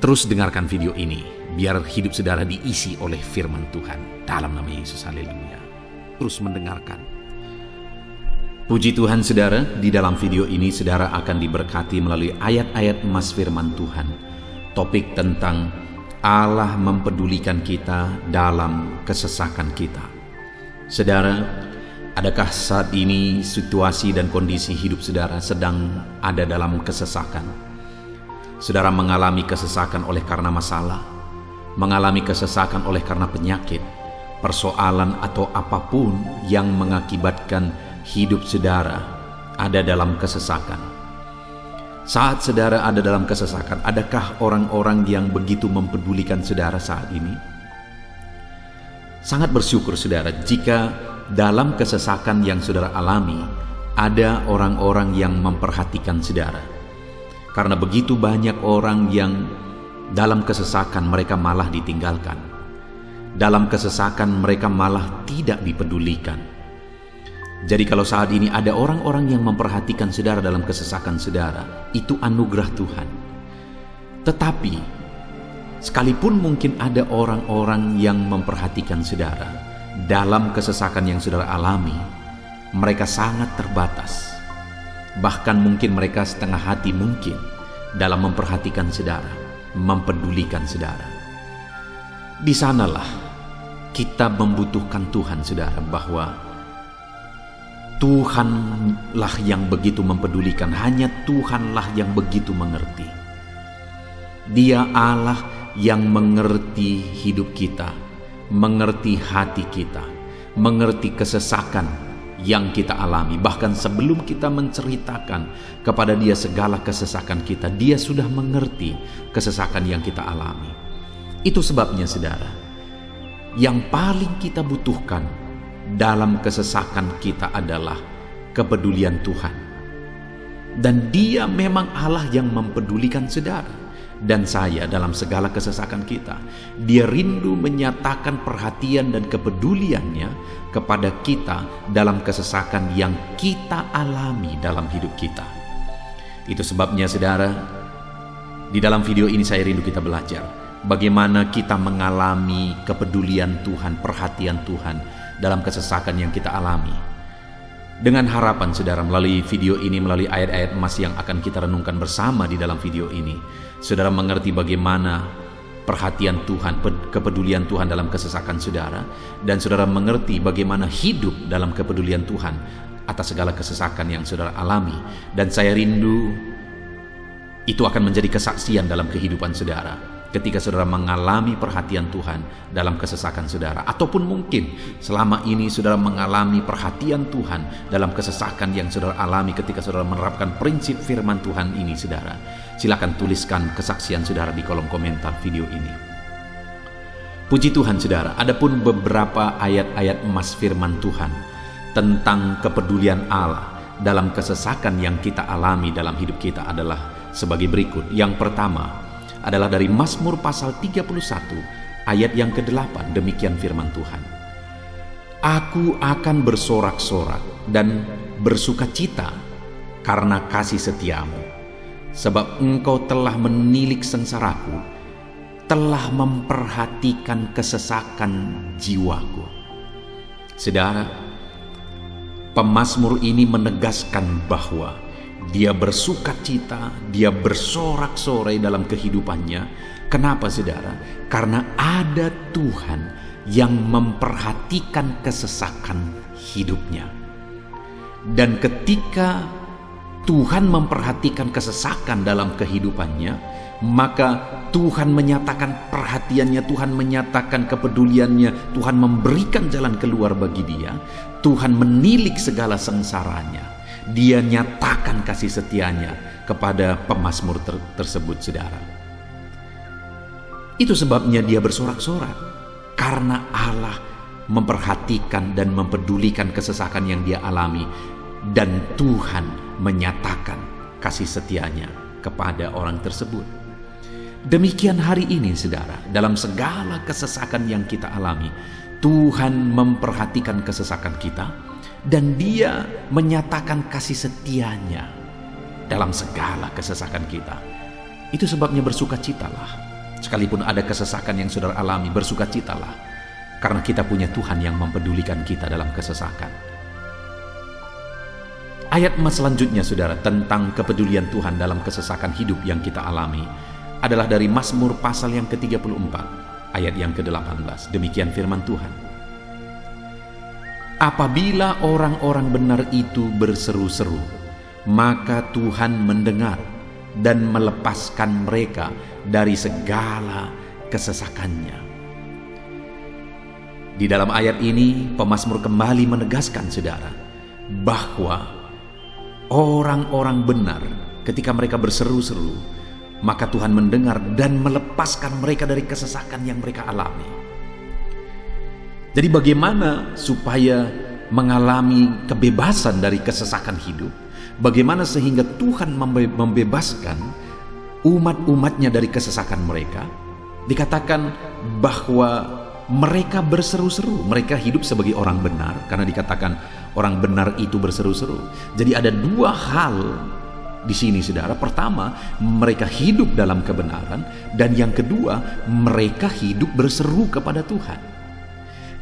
Terus dengarkan video ini, biar hidup saudara diisi oleh firman Tuhan. Dalam nama Yesus, haleluya. Terus mendengarkan. Puji Tuhan saudara, di dalam video ini saudara akan diberkati melalui ayat-ayat emas firman Tuhan. Topik tentang Allah mempedulikan kita dalam kesesakan kita. Saudara, adakah saat ini situasi dan kondisi hidup saudara sedang ada dalam kesesakan? Saudara mengalami kesesakan oleh karena masalah, mengalami kesesakan oleh karena penyakit, persoalan atau apapun yang mengakibatkan hidup saudara ada dalam kesesakan. Saat saudara ada dalam kesesakan, adakah orang-orang yang begitu mempedulikan saudara saat ini? Sangat bersyukur saudara jika dalam kesesakan yang saudara alami ada orang-orang yang memperhatikan saudara. Karena begitu banyak orang yang dalam kesesakan mereka malah ditinggalkan. Dalam kesesakan mereka malah tidak dipedulikan. Jadi kalau saat ini ada orang-orang yang memperhatikan saudara dalam kesesakan saudara, itu anugerah Tuhan. Tetapi sekalipun mungkin ada orang-orang yang memperhatikan saudara dalam kesesakan yang saudara alami, mereka sangat terbatas. Bahkan mungkin mereka setengah hati mungkin dalam memperhatikan saudara, mempedulikan saudara. Di sanalah kita membutuhkan Tuhan saudara, bahwa Tuhanlah yang begitu mempedulikan, hanya Tuhanlah yang begitu mengerti. Dia Allah yang mengerti hidup kita, mengerti hati kita, mengerti kesesakan yang kita alami. Bahkan sebelum kita menceritakan kepada Dia segala kesesakan kita, Dia sudah mengerti kesesakan yang kita alami. Itu sebabnya saudara, yang paling kita butuhkan dalam kesesakan kita adalah kepedulian Tuhan. Dan Dia memang Allah yang mempedulikan saudara dan saya dalam segala kesesakan kita. Dia rindu menyatakan perhatian dan kepeduliannya kepada kita dalam kesesakan yang kita alami dalam hidup kita. Itu sebabnya saudara, di dalam video ini saya rindu kita belajar bagaimana kita mengalami kepedulian Tuhan, perhatian Tuhan dalam kesesakan yang kita alami. Dengan harapan saudara, melalui video ini, melalui ayat-ayat emas yang akan kita renungkan bersama di dalam video ini, saudara mengerti bagaimana perhatian Tuhan, kepedulian Tuhan dalam kesesakan saudara, dan saudara mengerti bagaimana hidup dalam kepedulian Tuhan atas segala kesesakan yang saudara alami. Dan saya rindu itu akan menjadi kesaksian dalam kehidupan saudara ketika saudara mengalami perhatian Tuhan dalam kesesakan saudara, ataupun mungkin selama ini saudara mengalami perhatian Tuhan dalam kesesakan yang saudara alami ketika saudara menerapkan prinsip firman Tuhan ini saudara. Silakan tuliskan kesaksian saudara di kolom komentar video ini. Puji Tuhan saudara, adapun beberapa ayat-ayat emas firman Tuhan tentang kepedulian Allah dalam kesesakan yang kita alami dalam hidup kita adalah sebagai berikut. Yang pertama adalah dari Mazmur pasal 31 ayat yang ke-8. Demikian firman Tuhan. Aku akan bersorak-sorak dan bersukacita karena kasih setiamu, sebab engkau telah menilik sengsaraku, telah memperhatikan kesesakan jiwaku. Saudara, pemazmur ini menegaskan bahwa dia bersukacita, dia bersorak-sorai dalam kehidupannya. Kenapa saudara? Karena ada Tuhan yang memperhatikan kesesakan hidupnya. Dan ketika Tuhan memperhatikan kesesakan dalam kehidupannya, maka Tuhan menyatakan perhatiannya, Tuhan menyatakan kepeduliannya, Tuhan memberikan jalan keluar bagi dia, Tuhan menilik segala sengsaranya. Dia nyatakan kasih setianya kepada pemazmur tersebut saudara. Itu sebabnya dia bersorak-sorak, karena Allah memperhatikan dan mempedulikan kesesakan yang dia alami, dan Tuhan menyatakan kasih setianya kepada orang tersebut. Demikian hari ini, saudara, dalam segala kesesakan yang kita alami, Tuhan memperhatikan kesesakan kita dan Dia menyatakan kasih setianya dalam segala kesesakan kita. Itu sebabnya bersukacitalah. Sekalipun ada kesesakan yang saudara alami, bersukacitalah, karena kita punya Tuhan yang mempedulikan kita dalam kesesakan. Ayat selanjutnya, saudara, tentang kepedulian Tuhan dalam kesesakan hidup yang kita alami adalah dari Mazmur pasal yang ke-34, ayat yang ke-18. Demikian firman Tuhan. Apabila orang-orang benar itu berseru-seru, maka Tuhan mendengar dan melepaskan mereka dari segala kesesakannya. Di dalam ayat ini, pemazmur kembali menegaskan, saudara, bahwa orang-orang benar ketika mereka berseru-seru, maka Tuhan mendengar dan melepaskan mereka dari kesesakan yang mereka alami. Jadi bagaimana supaya mengalami kebebasan dari kesesakan hidup? Bagaimana sehingga Tuhan membebaskan umat-umatnya dari kesesakan mereka? Dikatakan bahwa mereka berseru-seru, mereka hidup sebagai orang benar, karena dikatakan orang benar itu berseru-seru. Jadi ada dua hal di sini, saudara. Pertama, mereka hidup dalam kebenaran, dan yang kedua, mereka hidup berseru kepada Tuhan.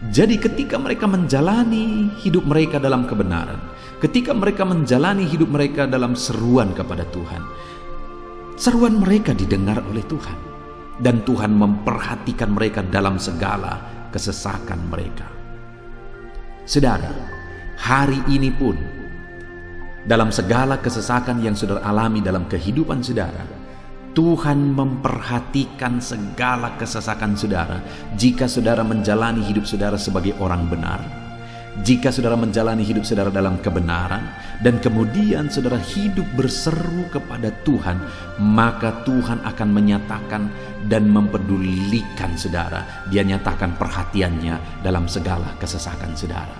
Jadi ketika mereka menjalani hidup mereka dalam kebenaran, ketika mereka menjalani hidup mereka dalam seruan kepada Tuhan, seruan mereka didengar oleh Tuhan, dan Tuhan memperhatikan mereka dalam segala kesesakan mereka. Saudara, hari ini pun dalam segala kesesakan yang saudara alami dalam kehidupan saudara, Tuhan memperhatikan segala kesesakan saudara. Jika saudara menjalani hidup saudara sebagai orang benar, jika saudara menjalani hidup saudara dalam kebenaran, dan kemudian saudara hidup berseru kepada Tuhan, maka Tuhan akan menyatakan dan mempedulikan saudara. Dia nyatakan perhatiannya dalam segala kesesakan saudara.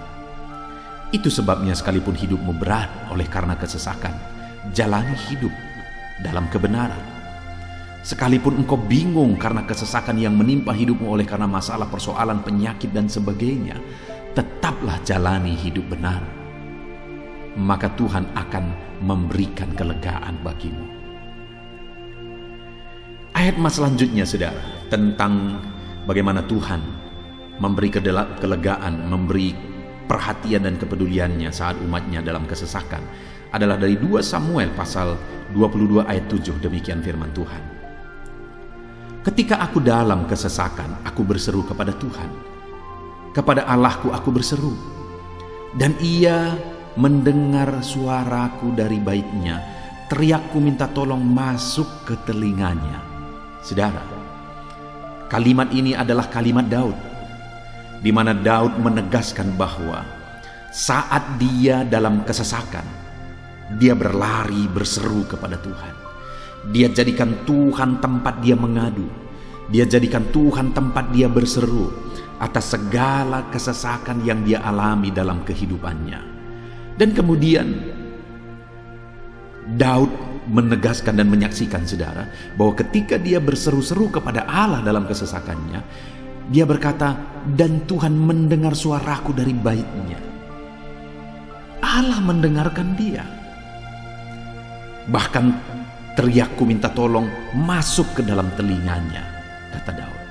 Itu sebabnya sekalipun hidupmu berat oleh karena kesesakan, jalani hidup dalam kebenaran. Sekalipun engkau bingung karena kesesakan yang menimpa hidupmu oleh karena masalah, persoalan, penyakit dan sebagainya, tetaplah jalani hidup benar. Maka Tuhan akan memberikan kelegaan bagimu. Ayat selanjutnya, saudara, tentang bagaimana Tuhan memberi kelegaan, memberi perhatian dan kepeduliannya saat umatnya dalam kesesakan, adalah dari 2 Samuel pasal 22 ayat 7. Demikian firman Tuhan. Ketika aku dalam kesesakan, aku berseru kepada Tuhan. Kepada Allahku aku berseru, dan Ia mendengar suaraku dari baitnya. Teriakku minta tolong masuk ke telinganya. Saudara, kalimat ini adalah kalimat Daud, di mana Daud menegaskan bahwa saat dia dalam kesesakan, dia berlari berseru kepada Tuhan. Dia jadikan Tuhan tempat dia mengadu. Dia jadikan Tuhan tempat dia berseru atas segala kesesakan yang dia alami dalam kehidupannya. Dan kemudian Daud menegaskan dan menyaksikan, saudara, bahwa ketika dia berseru-seru kepada Allah dalam kesesakannya, dia berkata, dan Tuhan mendengar suaraku dari baitnya. Allah mendengarkan dia. Bahkan teriakku minta tolong masuk ke dalam telinganya, kata Daud.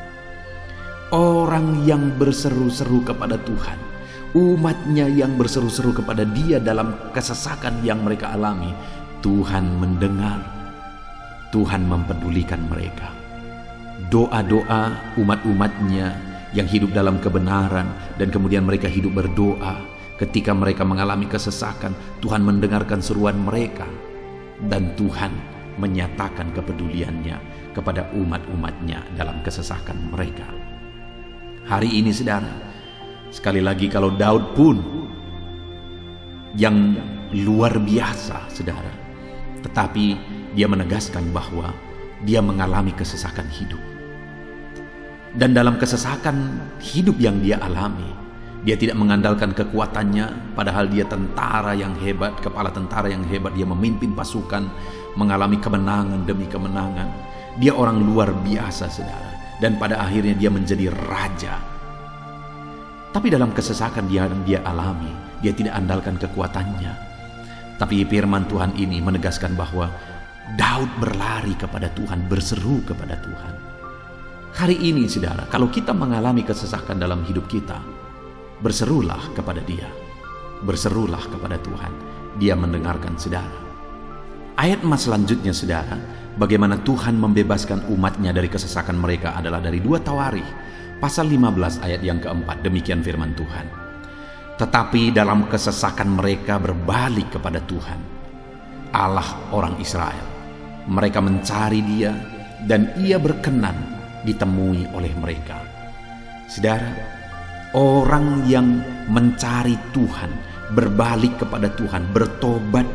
Orang yang berseru-seru kepada Tuhan, umatnya yang berseru-seru kepada Dia dalam kesesakan yang mereka alami, Tuhan mendengar, Tuhan mempedulikan mereka. Doa-doa umat-umatnya yang hidup dalam kebenaran, dan kemudian mereka hidup berdoa ketika mereka mengalami kesesakan, Tuhan mendengarkan seruan mereka, dan Tuhan menyatakan kepeduliannya kepada umat-umatnya dalam kesesakan mereka. Hari ini, saudara, sekali lagi, kalau Daud pun yang luar biasa, saudara, tetapi dia menegaskan bahwa dia mengalami kesesakan hidup. Dan dalam kesesakan hidup yang dia alami, Dia tidak mengandalkan kekuatannya, padahal dia tentara yang hebat, kepala tentara yang hebat. Dia memimpin pasukan, mengalami kemenangan demi kemenangan. Dia orang luar biasa, saudara. Dan pada akhirnya dia menjadi raja. Tapi dalam kesesakan yang dia alami, dia tidak andalkan kekuatannya. Tapi firman Tuhan ini menegaskan bahwa Daud berlari kepada Tuhan, berseru kepada Tuhan. Hari ini, saudara, kalau kita mengalami kesesakan dalam hidup kita, berserulah kepada Dia, berserulah kepada Tuhan. Dia mendengarkan saudara. Ayat emas selanjutnya, saudara, bagaimana Tuhan membebaskan umatnya dari kesesakan mereka adalah dari 2 Tawarikh pasal 15 ayat yang keempat. Demikian firman Tuhan. Tetapi dalam kesesakan mereka berbalik kepada Tuhan, Allah orang Israel. Mereka mencari Dia dan Ia berkenan ditemui oleh mereka. Saudara, orang yang mencari Tuhan, berbalik kepada Tuhan, bertobat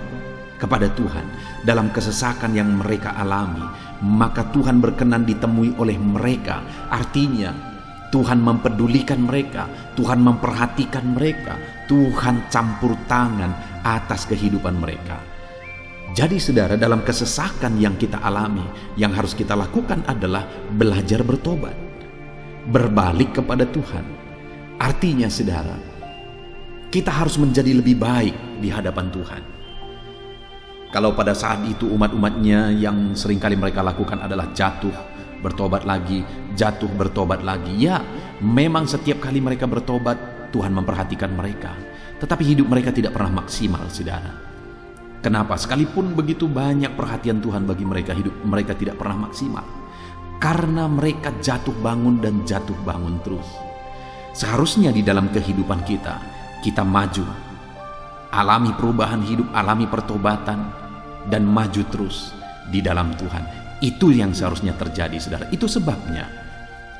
kepada Tuhan dalam kesesakan yang mereka alami, maka Tuhan berkenan ditemui oleh mereka. Artinya Tuhan mempedulikan mereka, Tuhan memperhatikan mereka, Tuhan campur tangan atas kehidupan mereka. Jadi saudara, dalam kesesakan yang kita alami, yang harus kita lakukan adalah belajar bertobat, berbalik kepada Tuhan. Artinya saudara, kita harus menjadi lebih baik di hadapan Tuhan. Kalau pada saat itu umat-umatnya yang seringkali mereka lakukan adalah jatuh, bertobat lagi, jatuh, bertobat lagi. Ya, memang setiap kali mereka bertobat, Tuhan memperhatikan mereka. Tetapi hidup mereka tidak pernah maksimal, saudara. Kenapa? Sekalipun begitu banyak perhatian Tuhan bagi mereka, hidup mereka tidak pernah maksimal. Karena mereka jatuh bangun dan jatuh bangun terus. Seharusnya di dalam kehidupan kita maju, alami perubahan hidup, alami pertobatan, dan maju terus di dalam Tuhan. Itu yang seharusnya terjadi, saudara. Itu sebabnya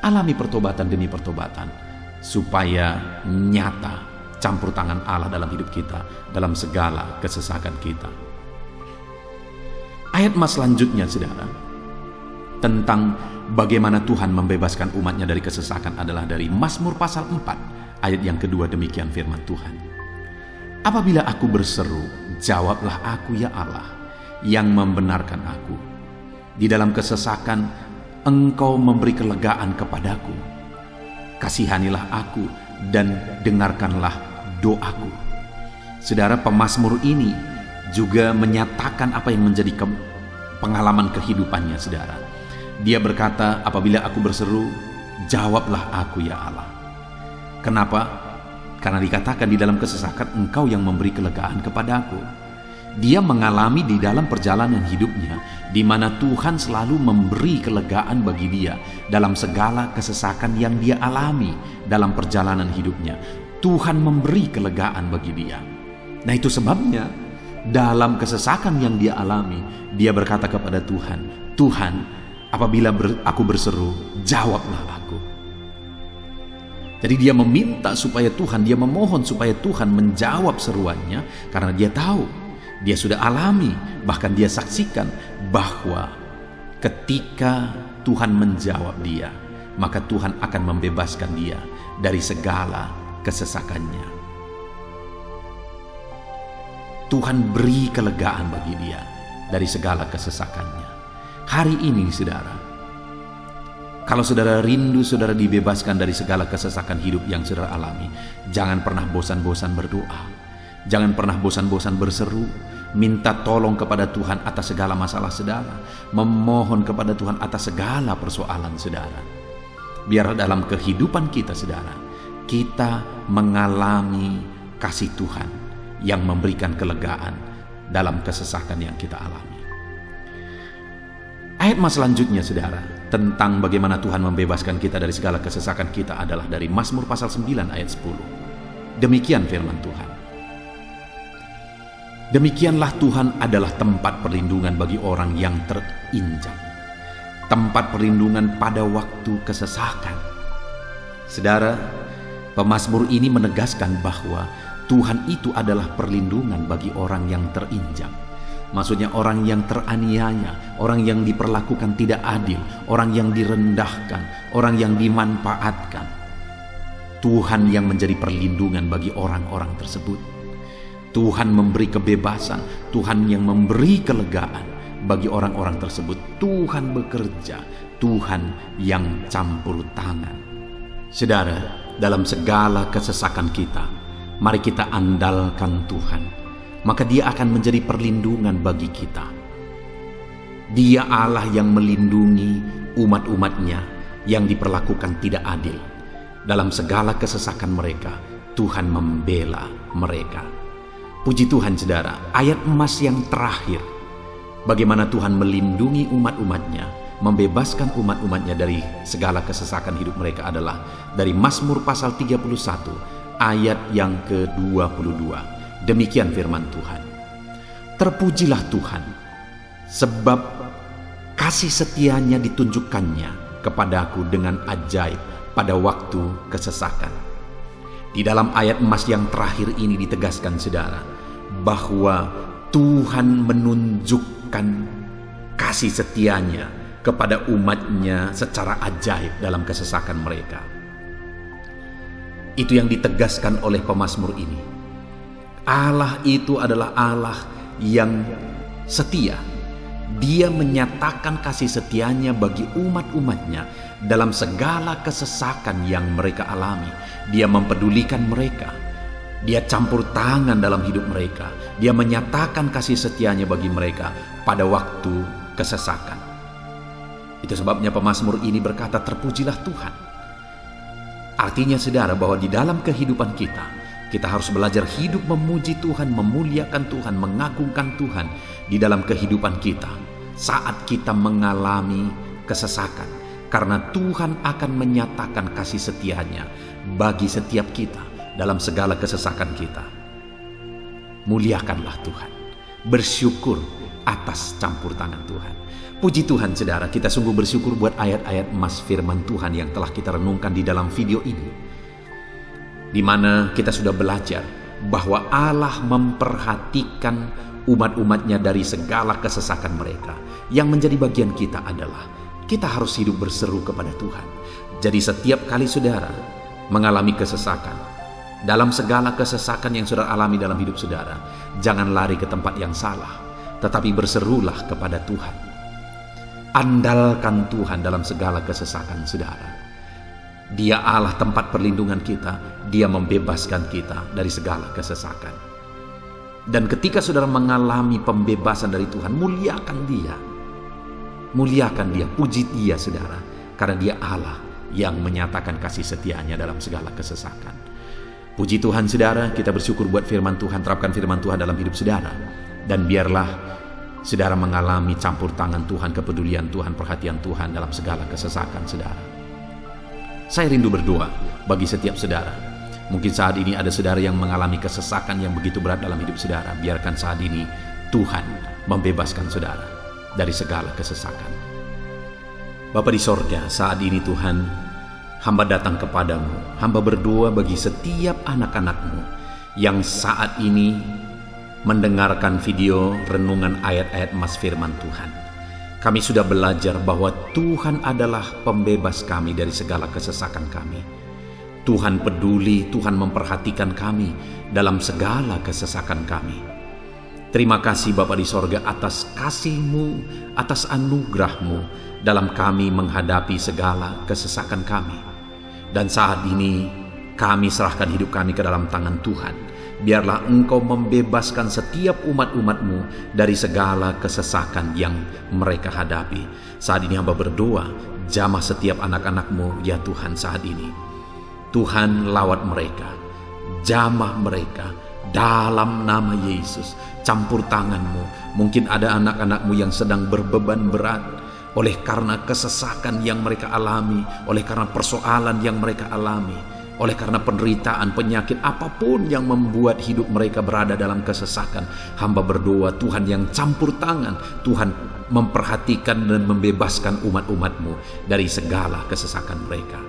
alami pertobatan demi pertobatan, supaya nyata campur tangan Allah dalam hidup kita, dalam segala kesesakan kita. Ayat mas selanjutnya, saudara, tentang bagaimana Tuhan membebaskan umatnya dari kesesakan adalah dari Mazmur pasal 4 ayat yang kedua. Demikian firman Tuhan. Apabila aku berseru, jawablah aku ya Allah, yang membenarkan aku. Di dalam kesesakan Engkau memberi kelegaan kepadaku. Kasihanilah aku dan dengarkanlah doaku. Saudara, pemazmur ini juga menyatakan apa yang menjadi pengalaman kehidupannya, saudara. Dia berkata, apabila aku berseru, jawablah aku ya Allah. Kenapa? Karena dikatakan di dalam kesesakan Engkau yang memberi kelegaan kepadaku. Dia mengalami di dalam perjalanan hidupnya, di mana Tuhan selalu memberi kelegaan bagi dia dalam segala kesesakan yang dia alami dalam perjalanan hidupnya. Tuhan memberi kelegaan bagi dia. Nah, itu sebabnya dalam kesesakan yang dia alami, dia berkata kepada Tuhan, Tuhan, apabila aku berseru, jawablah aku. Jadi dia meminta supaya Tuhan, dia memohon supaya Tuhan menjawab seruannya, karena dia tahu, dia sudah alami, bahkan dia saksikan bahwa ketika Tuhan menjawab dia, maka Tuhan akan membebaskan dia dari segala kesesakannya. Tuhan beri kelegaan bagi dia dari segala kesesakannya. Hari ini, saudara, kalau saudara rindu saudara dibebaskan dari segala kesesakan hidup yang saudara alami, jangan pernah bosan-bosan berdoa. Jangan pernah bosan-bosan berseru, minta tolong kepada Tuhan atas segala masalah saudara, memohon kepada Tuhan atas segala persoalan saudara. Biar dalam kehidupan kita, saudara, kita mengalami kasih Tuhan yang memberikan kelegaan dalam kesesakan yang kita alami. Ayat mas selanjutnya, saudara, tentang bagaimana Tuhan membebaskan kita dari segala kesesakan kita adalah dari Mazmur pasal 9 ayat 10. Demikian firman Tuhan. Demikianlah Tuhan adalah tempat perlindungan bagi orang yang terinjak, tempat perlindungan pada waktu kesesakan. Saudara, pemazmur ini menegaskan bahwa Tuhan itu adalah perlindungan bagi orang yang terinjak. Maksudnya orang yang teraniaya, orang yang diperlakukan tidak adil, orang yang direndahkan, orang yang dimanfaatkan. Tuhan yang menjadi perlindungan bagi orang-orang tersebut. Tuhan memberi kebebasan, Tuhan yang memberi kelegaan bagi orang-orang tersebut. Tuhan bekerja, Tuhan yang campur tangan. Saudara, dalam segala kesesakan kita, mari kita andalkan Tuhan, maka Dia akan menjadi perlindungan bagi kita. Dia Allah yang melindungi umat-umatnya yang diperlakukan tidak adil. Dalam segala kesesakan mereka, Tuhan membela mereka. Puji Tuhan saudara, ayat emas yang terakhir, bagaimana Tuhan melindungi umat-umatnya, membebaskan umat-umatnya dari segala kesesakan hidup mereka adalah dari Mazmur pasal 31 ayat yang ke-22. Demikian firman Tuhan. Terpujilah Tuhan, sebab kasih setianya ditunjukkannya kepadaku dengan ajaib pada waktu kesesakan. Di dalam ayat emas yang terakhir ini ditegaskan saudara, bahwa Tuhan menunjukkan kasih setianya kepada umatnya secara ajaib dalam kesesakan mereka. Itu yang ditegaskan oleh pemazmur ini. Allah itu adalah Allah yang setia. Dia menyatakan kasih setianya bagi umat-umatnya dalam segala kesesakan yang mereka alami. Dia mempedulikan mereka. Dia campur tangan dalam hidup mereka. Dia menyatakan kasih setianya bagi mereka pada waktu kesesakan. Itu sebabnya pemazmur ini berkata, terpujilah Tuhan. Artinya saudara, bahwa di dalam kehidupan kita harus belajar hidup memuji Tuhan, memuliakan Tuhan, mengagungkan Tuhan di dalam kehidupan kita saat kita mengalami kesesakan. Karena Tuhan akan menyatakan kasih setianya bagi setiap kita dalam segala kesesakan kita. Muliakanlah Tuhan, bersyukur atas campur tangan Tuhan. Puji Tuhan saudara, kita sungguh bersyukur buat ayat-ayat emas firman Tuhan yang telah kita renungkan di dalam video ini, di mana kita sudah belajar bahwa Allah memperhatikan umat-umatnya dari segala kesesakan mereka. Yang menjadi bagian kita adalah kita harus hidup berseru kepada Tuhan. Jadi setiap kali saudara mengalami kesesakan, dalam segala kesesakan yang saudara alami dalam hidup saudara, jangan lari ke tempat yang salah, tetapi berserulah kepada Tuhan. Andalkan Tuhan dalam segala kesesakan saudara. Dia Allah tempat perlindungan kita. Dia membebaskan kita dari segala kesesakan. Dan ketika saudara mengalami pembebasan dari Tuhan, muliakan Dia. Muliakan Dia, puji Dia saudara. Karena Dia Allah yang menyatakan kasih setianya dalam segala kesesakan. Puji Tuhan saudara, kita bersyukur buat firman Tuhan. Terapkan firman Tuhan dalam hidup saudara. Dan biarlah saudara mengalami campur tangan Tuhan, kepedulian Tuhan, perhatian Tuhan dalam segala kesesakan saudara. Saya rindu berdoa bagi setiap saudara. Mungkin saat ini ada saudara yang mengalami kesesakan yang begitu berat dalam hidup saudara. Biarkan saat ini Tuhan membebaskan saudara dari segala kesesakan. Bapa di sorga, saat ini Tuhan, hamba datang kepadamu. Hamba berdoa bagi setiap anak-anakmu yang saat ini mendengarkan video renungan ayat-ayat emas firman Tuhan. Kami sudah belajar bahwa Tuhan adalah pembebas kami dari segala kesesakan kami. Tuhan peduli, Tuhan memperhatikan kami dalam segala kesesakan kami. Terima kasih Bapa di sorga atas kasih-Mu, atas anugerah-Mu dalam kami menghadapi segala kesesakan kami. Dan saat ini kami serahkan hidup kami ke dalam tangan Tuhan. Biarlah Engkau membebaskan setiap umat-umat-Mu dari segala kesesakan yang mereka hadapi. Saat ini hamba berdoa, jamah setiap anak-anak-Mu ya Tuhan saat ini. Tuhan lawat mereka, jamah mereka dalam nama Yesus. Campur tangan-Mu. Mungkin ada anak-anak-Mu yang sedang berbeban berat oleh karena kesesakan yang mereka alami, oleh karena persoalan yang mereka alami, oleh karena penderitaan, penyakit, apapun yang membuat hidup mereka berada dalam kesesakan. Hamba berdoa Tuhan yang campur tangan, Tuhan memperhatikan dan membebaskan umat-umat-Mu dari segala kesesakan mereka.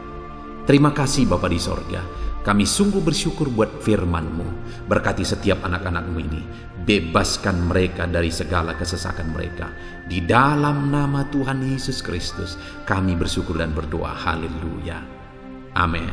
Terima kasih Bapa di sorga. Kami sungguh bersyukur buat firman-Mu. Berkati setiap anak-anak-Mu ini. Bebaskan mereka dari segala kesesakan mereka. Di dalam nama Tuhan Yesus Kristus kami bersyukur dan berdoa. Haleluya. Amin.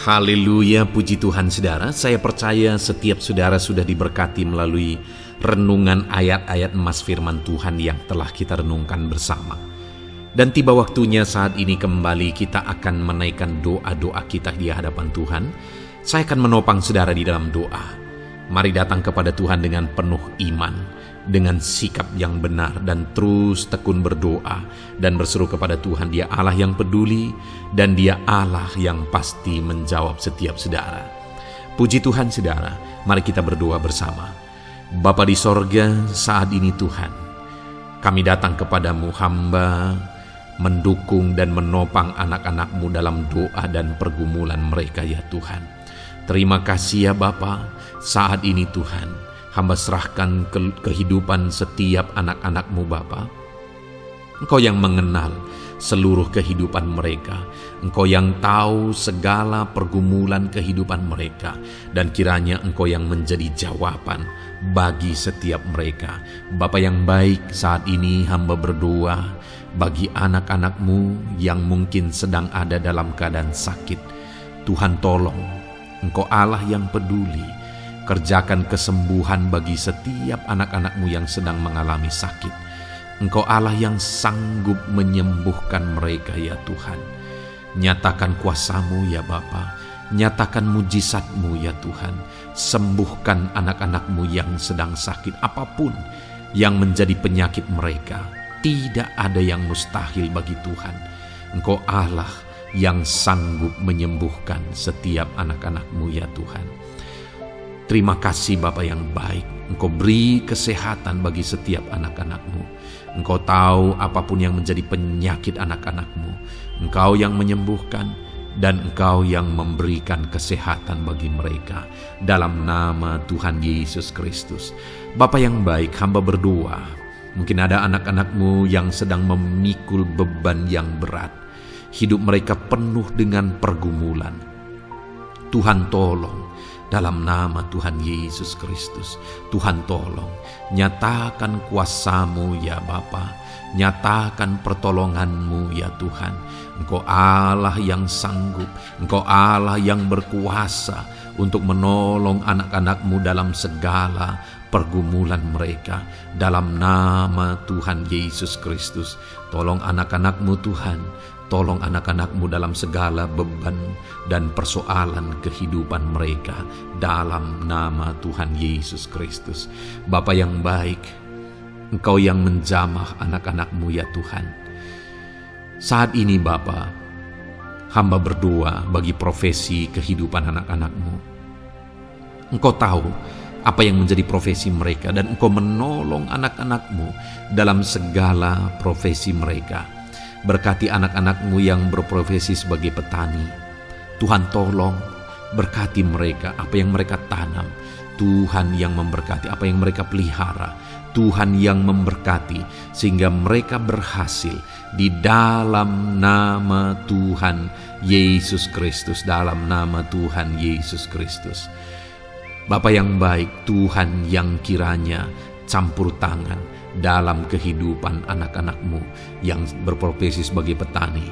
Haleluya, puji Tuhan saudara. Saya percaya setiap saudara sudah diberkati melalui renungan ayat-ayat emas firman Tuhan yang telah kita renungkan bersama. Dan tiba waktunya saat ini kembali kita akan menaikkan doa-doa kita di hadapan Tuhan. Saya akan menopang saudara di dalam doa. Mari datang kepada Tuhan dengan penuh iman, dengan sikap yang benar, dan terus tekun berdoa dan berseru kepada Tuhan. Dia Allah yang peduli dan Dia Allah yang pasti menjawab setiap saudara. Puji Tuhan saudara, mari kita berdoa bersama. Bapa di sorga, saat ini Tuhan, kami datang kepadamu, hamba mendukung dan menopang anak-anak-Mu dalam doa dan pergumulan mereka ya Tuhan. Terima kasih ya Bapa, saat ini Tuhan, hamba serahkan kehidupan setiap anak-anak-Mu Bapa. Engkau yang mengenal seluruh kehidupan mereka. Engkau yang tahu segala pergumulan kehidupan mereka. Dan kiranya Engkau yang menjadi jawaban bagi setiap mereka. Bapa yang baik, saat ini hamba berdoa bagi anak-anak-Mu yang mungkin sedang ada dalam keadaan sakit. Tuhan tolong, Engkau Allah yang peduli. Kerjakan kesembuhan bagi setiap anak-anak-Mu yang sedang mengalami sakit. Engkau Allah yang sanggup menyembuhkan mereka ya Tuhan. Nyatakan kuasa-Mu ya Bapa. Nyatakan mujizat-Mu ya Tuhan. Sembuhkan anak-anak-Mu yang sedang sakit. Apapun yang menjadi penyakit mereka, tidak ada yang mustahil bagi Tuhan. Engkau Allah yang sanggup menyembuhkan setiap anak-anak-Mu ya Tuhan. Terima kasih Bapa yang baik. Engkau beri kesehatan bagi setiap anak-anak-Mu. Engkau tahu apapun yang menjadi penyakit anak-anak-Mu. Engkau yang menyembuhkan dan Engkau yang memberikan kesehatan bagi mereka. Dalam nama Tuhan Yesus Kristus. Bapa yang baik, hamba berdoa. Mungkin ada anak-anak-Mu yang sedang memikul beban yang berat. Hidup mereka penuh dengan pergumulan. Tuhan tolong. Dalam nama Tuhan Yesus Kristus, Tuhan tolong, nyatakan kuasa-Mu ya Bapa, nyatakan pertolongan-Mu ya Tuhan. Engkau Allah yang sanggup, Engkau Allah yang berkuasa untuk menolong anak-anak-Mu dalam segala pergumulan mereka. Dalam nama Tuhan Yesus Kristus, tolong anak-anak-Mu Tuhan. Tolong anak-anak-Mu dalam segala beban dan persoalan kehidupan mereka. Dalam nama Tuhan Yesus Kristus. Bapa yang baik, Engkau yang menjamah anak-anak-Mu ya Tuhan. Saat ini Bapa, hamba berdoa bagi profesi kehidupan anak-anak-Mu. Engkau tahu apa yang menjadi profesi mereka, dan Engkau menolong anak-anak-Mu dalam segala profesi mereka. Berkati anak-anak-Mu yang berprofesi sebagai petani. Tuhan tolong, berkati mereka, apa yang mereka tanam. Tuhan yang memberkati apa yang mereka pelihara. Tuhan yang memberkati sehingga mereka berhasil di dalam nama Tuhan Yesus Kristus. Dalam nama Tuhan Yesus Kristus. Bapa yang baik, Tuhan yang kiranya campur tangan dalam kehidupan anak-anak-Mu yang berprofesi sebagai petani.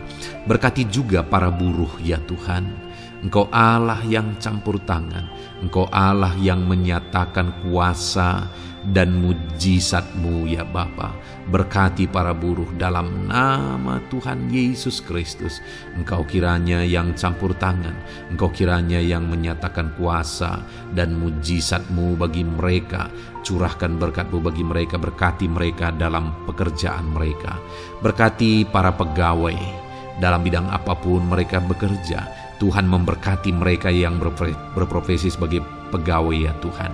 Berkati juga para buruh ya Tuhan. Engkau Allah yang campur tangan. Engkau Allah yang menyatakan kuasa dan mujizat-Mu ya Bapa. Berkati para buruh dalam nama Tuhan Yesus Kristus. Engkau kiranya yang campur tangan. Engkau kiranya yang menyatakan kuasa dan mujizat-Mu bagi mereka. Curahkan berkat-Mu bagi mereka. Berkati mereka dalam pekerjaan mereka. Berkati para pegawai dalam bidang apapun mereka bekerja. Tuhan memberkati mereka yang berprofesi sebagai pegawai ya Tuhan.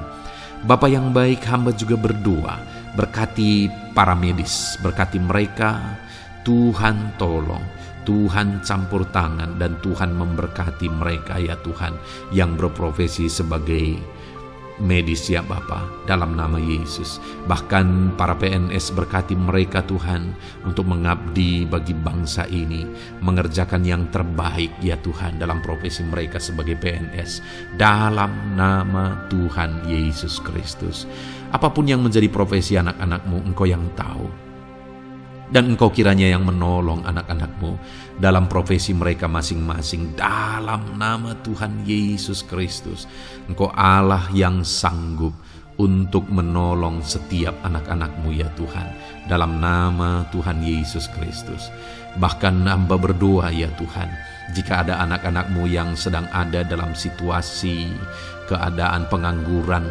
Bapa yang baik, hamba juga berdoa, berkati para medis, berkati mereka. Tuhan tolong, Tuhan campur tangan, dan Tuhan memberkati mereka ya Tuhan yang berprofesi sebagai medis ya Bapa, dalam nama Yesus. Bahkan para PNS, berkati mereka Tuhan untuk mengabdi bagi bangsa ini, mengerjakan yang terbaik ya Tuhan dalam profesi mereka sebagai PNS, dalam nama Tuhan Yesus Kristus. Apapun yang menjadi profesi anak-anak-Mu, Engkau yang tahu. Dan Engkau kiranya yang menolong anak-anak-Mu dalam profesi mereka masing-masing dalam nama Tuhan Yesus Kristus. Engkau Allah yang sanggup untuk menolong setiap anak-anak-Mu ya Tuhan, dalam nama Tuhan Yesus Kristus. Bahkan hamba berdoa ya Tuhan, jika ada anak-anak-Mu yang sedang ada dalam situasi keadaan pengangguran,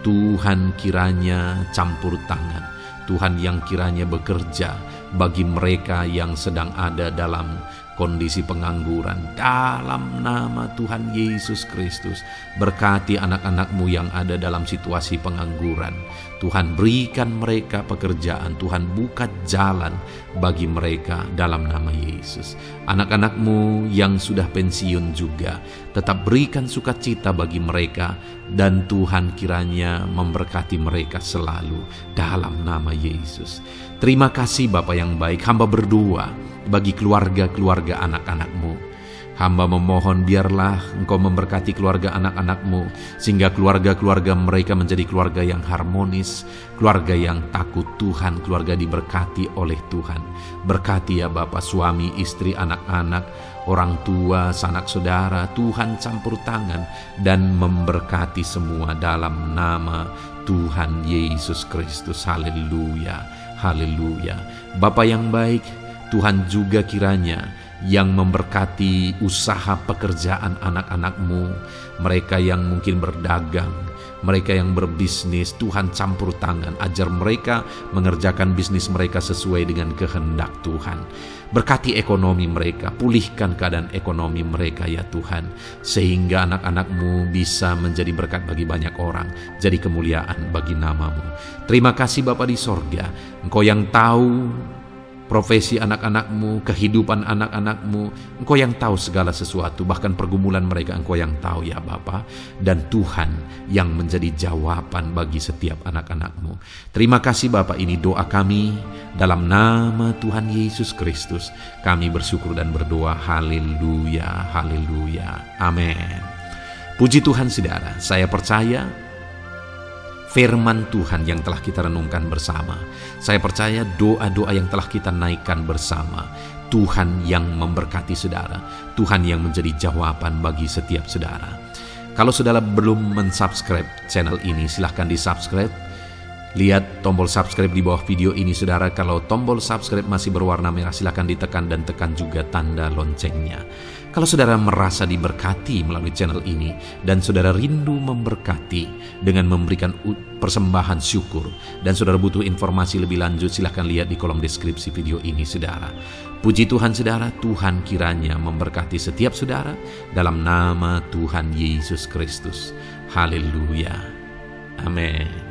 Tuhan kiranya campur tangan, Tuhan yang kiranya bekerja bagi mereka yang sedang ada dalam kondisi pengangguran. Dalam nama Tuhan Yesus Kristus, berkati anak-anak-Mu yang ada dalam situasi pengangguran. Tuhan berikan mereka pekerjaan, Tuhan buka jalan bagi mereka dalam nama Yesus. Anak-anak-Mu yang sudah pensiun juga, tetap berikan sukacita bagi mereka, dan Tuhan kiranya memberkati mereka selalu dalam nama Yesus. Terima kasih Bapa yang baik, hamba berdoa bagi keluarga-keluarga anak-anak-Mu. Hamba memohon biarlah Engkau memberkati keluarga anak-anak-Mu, sehingga keluarga-keluarga mereka menjadi keluarga yang harmonis, keluarga yang takut Tuhan, keluarga diberkati oleh Tuhan. Berkati ya Bapa, suami, istri, anak-anak, orang tua, sanak saudara, Tuhan campur tangan dan memberkati semua dalam nama Tuhan Yesus Kristus. Haleluya, haleluya. Bapa yang baik, Tuhan juga kiranya yang memberkati usaha pekerjaan anak-anak-Mu, mereka yang mungkin berdagang, mereka yang berbisnis, Tuhan campur tangan, ajar mereka mengerjakan bisnis mereka sesuai dengan kehendak Tuhan. Berkati ekonomi mereka, pulihkan keadaan ekonomi mereka ya Tuhan, sehingga anak-anak-Mu bisa menjadi berkat bagi banyak orang, jadi kemuliaan bagi nama-Mu. Terima kasih Bapa di sorga, Engkau yang tahu profesi anak-anak-Mu, kehidupan anak-anak-Mu, Engkau yang tahu segala sesuatu, bahkan pergumulan mereka Engkau yang tahu ya Bapa, dan Tuhan yang menjadi jawaban bagi setiap anak-anak-Mu. Terima kasih Bapa, ini doa kami dalam nama Tuhan Yesus Kristus. Kami bersyukur dan berdoa, haleluya, haleluya, amin. Puji Tuhan saudara, saya percaya firman Tuhan yang telah kita renungkan bersama, saya percaya doa-doa yang telah kita naikkan bersama, Tuhan yang memberkati saudara, Tuhan yang menjadi jawaban bagi setiap saudara. Kalau saudara belum mensubscribe channel ini, silahkan di-subscribe. Lihat tombol subscribe di bawah video ini saudara. Kalau tombol subscribe masih berwarna merah, silahkan ditekan dan tekan juga tanda loncengnya. Kalau saudara merasa diberkati melalui channel ini dan saudara rindu memberkati dengan memberikan persembahan syukur, dan saudara butuh informasi lebih lanjut, silahkan lihat di kolom deskripsi video ini saudara. Puji Tuhan saudara, Tuhan kiranya memberkati setiap saudara dalam nama Tuhan Yesus Kristus. Haleluya, amin.